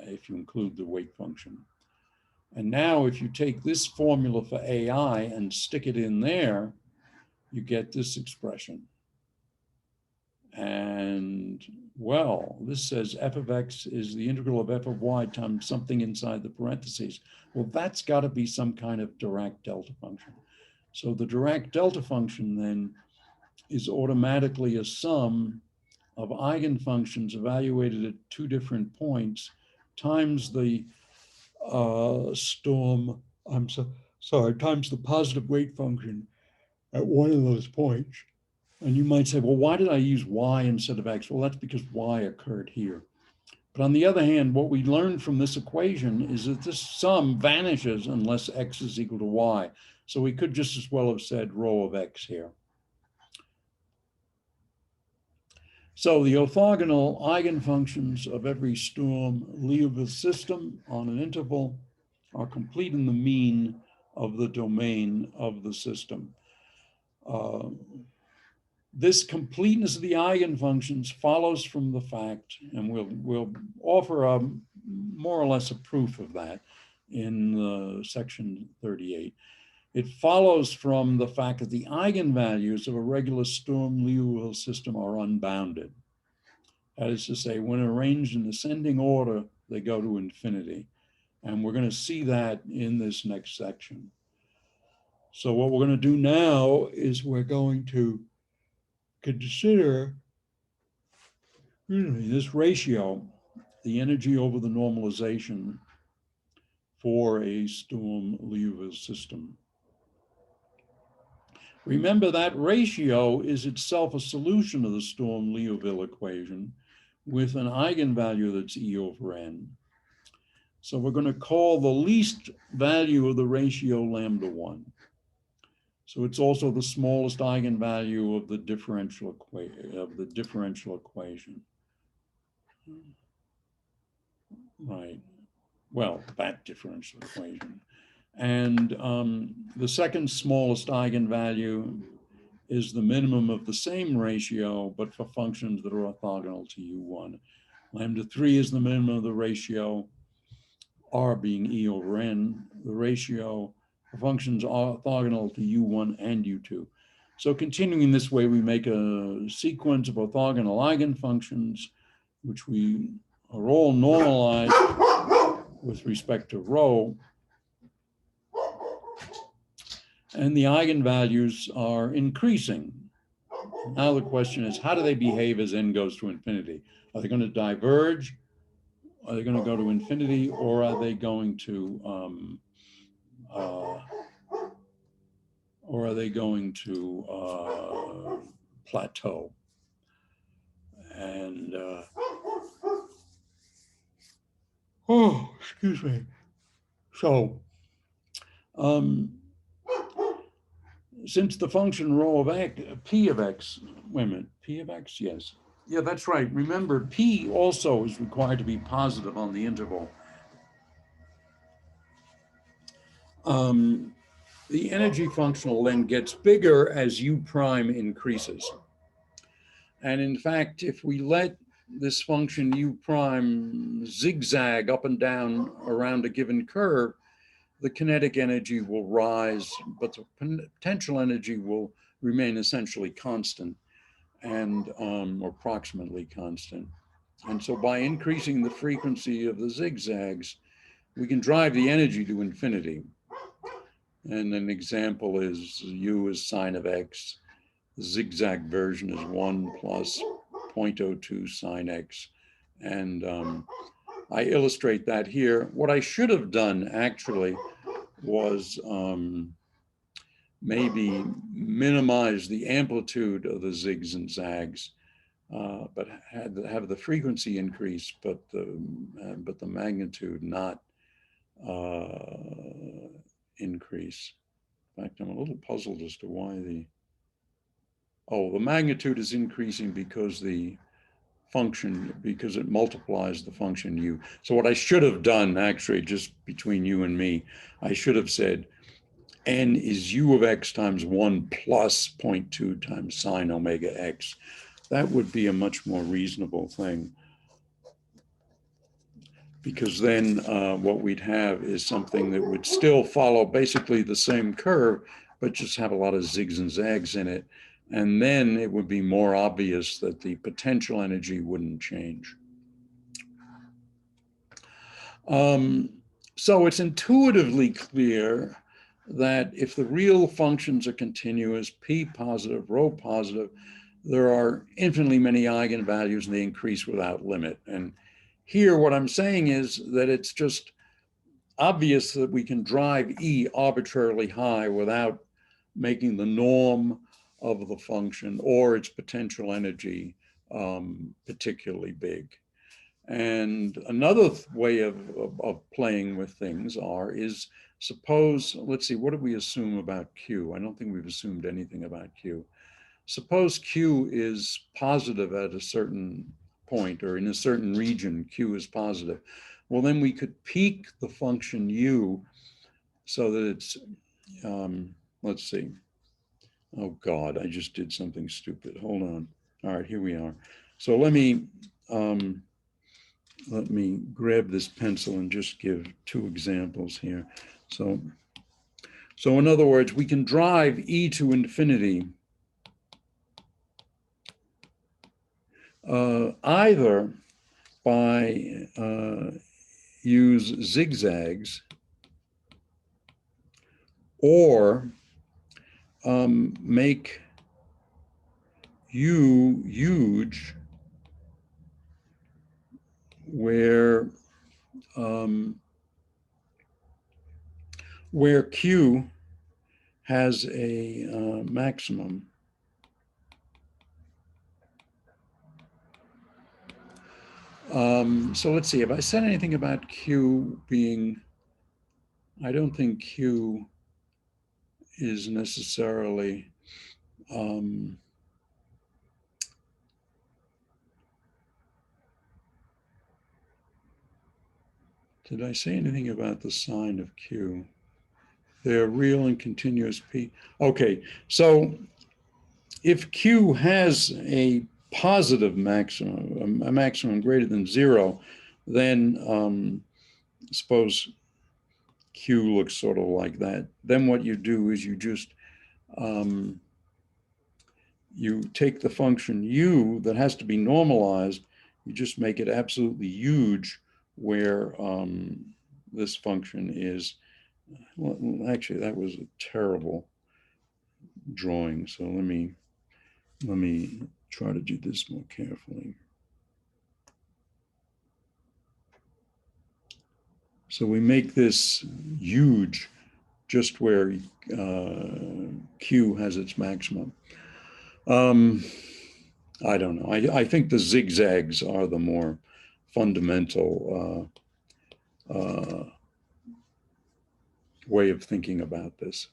if you include the weight function. And now if you take this formula for ai and stick it in there, you get this expression. And well, this says f of x is the integral of f of y times something inside the parentheses. Well, that's got to be some kind of Dirac delta function. So the Dirac delta function then is automatically a sum of eigenfunctions evaluated at two different points times the times the positive weight function at one of those points. And you might say, well, why did I use y instead of x? Well, that's because y occurred here. But on the other hand, what we learned from this equation is that this sum vanishes unless x is equal to y. So we could just as well have said rho of x here. So the orthogonal eigenfunctions of every Sturm-Liouville system on an interval are complete in the mean of the domain of the system. This completeness of the eigenfunctions follows from the fact, and we'll offer more or less a proof of that in section 38. It follows from the fact that the eigenvalues of a regular Sturm-Liouville system are unbounded. That is to say, when arranged in ascending order, they go to infinity. And we're going to see that in this next section. So what we're going to do now is we're going to consider this ratio, the energy over the normalization for a Sturm-Liouville system. Remember that ratio is itself a solution of the Sturm-Liouville equation with an eigenvalue that's E over n. So we're going to call the least value of the ratio lambda 1. So it's also the smallest eigenvalue of the differential equation. Right. Well, that differential equation. And the second smallest eigenvalue is the minimum of the same ratio, but for functions that are orthogonal to U1. Lambda 3 is the minimum of the ratio, R being E over N, the ratio for functions orthogonal to U1 and U2. So continuing this way, we make a sequence of orthogonal eigenfunctions, which we are all normalized with respect to rho. And the eigenvalues are increasing. Now the question is, how do they behave as n goes to infinity? Are they going to diverge? Are they going to go to infinity, or are they going to plateau? And oh, excuse me. So since the function rho of x, p of x, wait a minute, p of x, yes. Yeah, that's right. Remember, p also is required to be positive on the interval. The energy functional then gets bigger as u prime increases. And in fact, if we let this function u prime zigzag up and down around a given curve, the kinetic energy will rise, but the potential energy will remain essentially constant and or approximately constant. And so by increasing the frequency of the zigzags, we can drive the energy to infinity. And an example is u is sine of x. The zigzag version is 1 plus 0.02 sine x. And I illustrate that here. What I should have done actually was maybe minimize the amplitude of the zigs and zags, but have the frequency increase, but the magnitude not increase. In fact, I'm a little puzzled as to why the magnitude is increasing because the function because it multiplies the function u. So what I should have done, actually, just between you and me, I should have said n is u of x times 1 plus 0.2 times sine omega x. That would be a much more reasonable thing, because then what we'd have is something that would still follow basically the same curve, but just have a lot of zigs and zags in it. And then it would be more obvious that the potential energy wouldn't change. So it's intuitively clear that if the real functions are continuous, p positive, rho positive, there are infinitely many eigenvalues and they increase without limit. And here what I'm saying is that it's just obvious that we can drive E arbitrarily high without making the norm of the function or its potential energy particularly big. And another way of playing with things is suppose, let's see, what do we assume about Q? I don't think we've assumed anything about Q. Suppose Q is positive at a certain point, or in a certain region, Q is positive. Well, then we could peak the function U so that it's, let's see. Oh God, I just did something stupid. Hold on. All right, here we are. So let me grab this pencil and just give two examples here. So in other words, we can drive E to infinity either by use zigzags or make U huge where Q has a maximum. So let's see, have I said anything about Q being, I don't think Q is necessarily, did I say anything about the sign of Q? They're real and continuous P. Okay, so if Q has a positive maximum, a maximum greater than 0, then suppose Q looks sort of like that. Then what you do is you just, you take the function U that has to be normalized, you just make it absolutely huge where this function is, well, actually that was a terrible drawing. So let me try to do this more carefully. So we make this huge just where Q has its maximum. I don't know. I think the zigzags are the more fundamental way of thinking about this.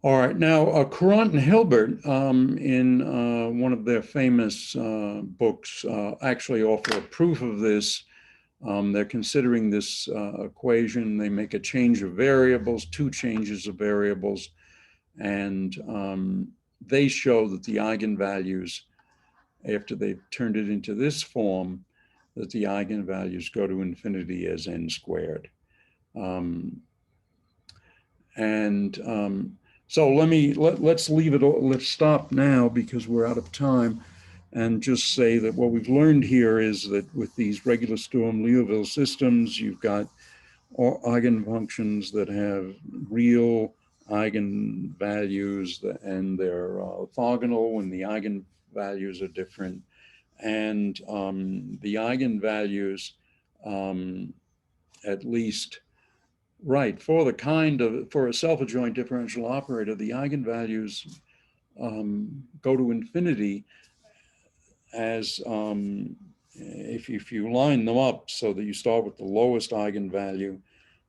All right, now Courant and Hilbert in one of their famous books actually offer a proof of this. They're considering this equation. They make a change of variables, two changes of variables, and they show that the eigenvalues, after they've turned it into this form, that the eigenvalues go to infinity as n squared. So let's leave it, let's stop now because we're out of time, and just say that what we've learned here is that with these regular Sturm-Liouville systems, you've got eigenfunctions that have real eigenvalues and they're orthogonal when the eigenvalues are different. And the eigenvalues, at least, right, for a self-adjoint differential operator, the eigenvalues go to infinity as if you line them up so that you start with the lowest eigenvalue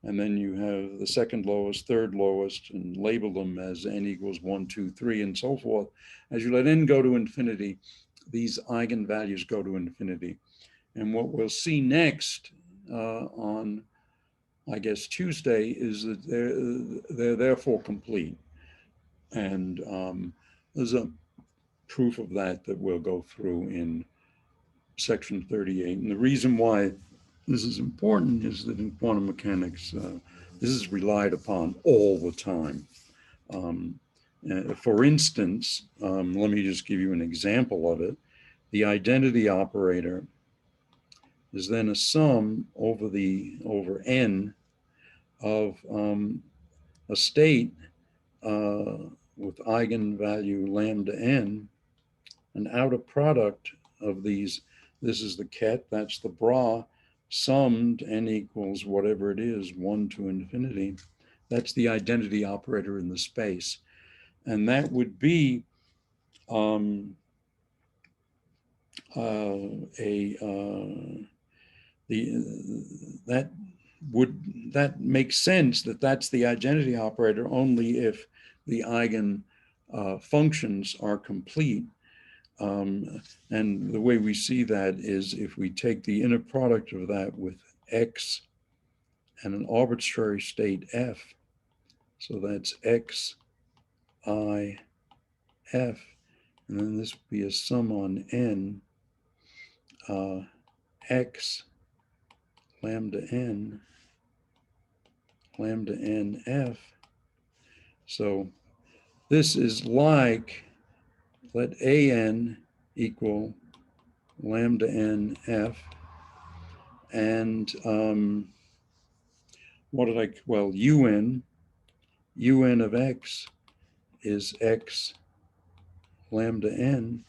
and then you have the second lowest, third lowest, and label them as n equals 1, 2, 3, and so forth. As you let n go to infinity, these eigenvalues go to infinity. And what we'll see next on, I guess, Tuesday is that they're therefore complete. And there's a proof of that we'll go through in section 38. And the reason why this is important is that in quantum mechanics, this is relied upon all the time. For instance, let me just give you an example of it. The identity operator is then a sum over n of a state with eigenvalue lambda n, an outer product of these. This is the ket, that's the bra, summed n equals whatever it is, 1 to infinity. That's the identity operator in the space. And that would be that makes sense that that's the identity operator only if the eigen functions are complete. And the way we see that is if we take the inner product of that with x and an arbitrary state f, so that's x, I, f, and then this would be a sum on n, x, lambda n f. So this is like, let an equal lambda n f, and un of x is x lambda n.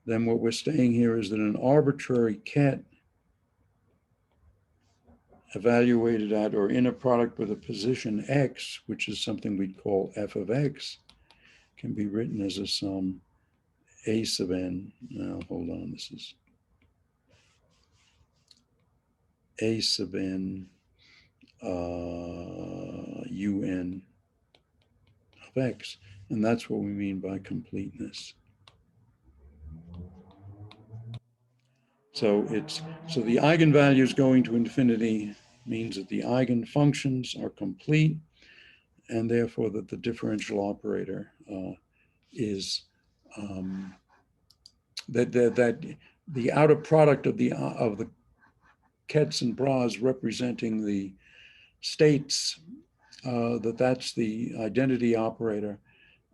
Then what we're saying here is that an arbitrary ket evaluated at or inner product with a position x, which is something we'd call f of x, can be written as a sum a sub n. Now, hold on, this is a sub n un of x. And that's what we mean by completeness. So the eigenvalues going to infinity means that the eigenfunctions are complete, and therefore that the differential operator is that the outer product of the kets and bras representing the states, that's the identity operator,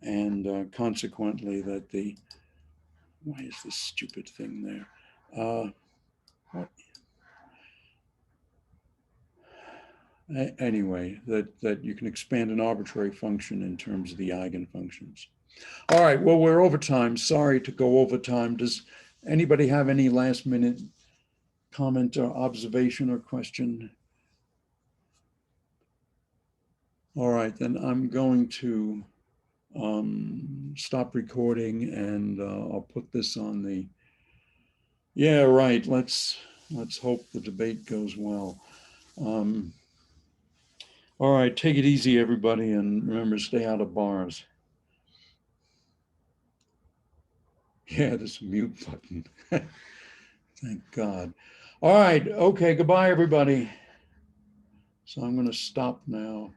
and consequently that the, why is this stupid thing there? What? Anyway, that you can expand an arbitrary function in terms of the eigenfunctions. All right, well, we're over time. Sorry to go over time. Does anybody have any last minute comment or observation or question? All right, then I'm going to stop recording, and I'll put this on the, yeah, right, let's hope the debate goes well. All right, take it easy, everybody, and remember, stay out of bars. Yeah, this mute button. Thank God. All right, okay, goodbye, everybody. So I'm going to stop now.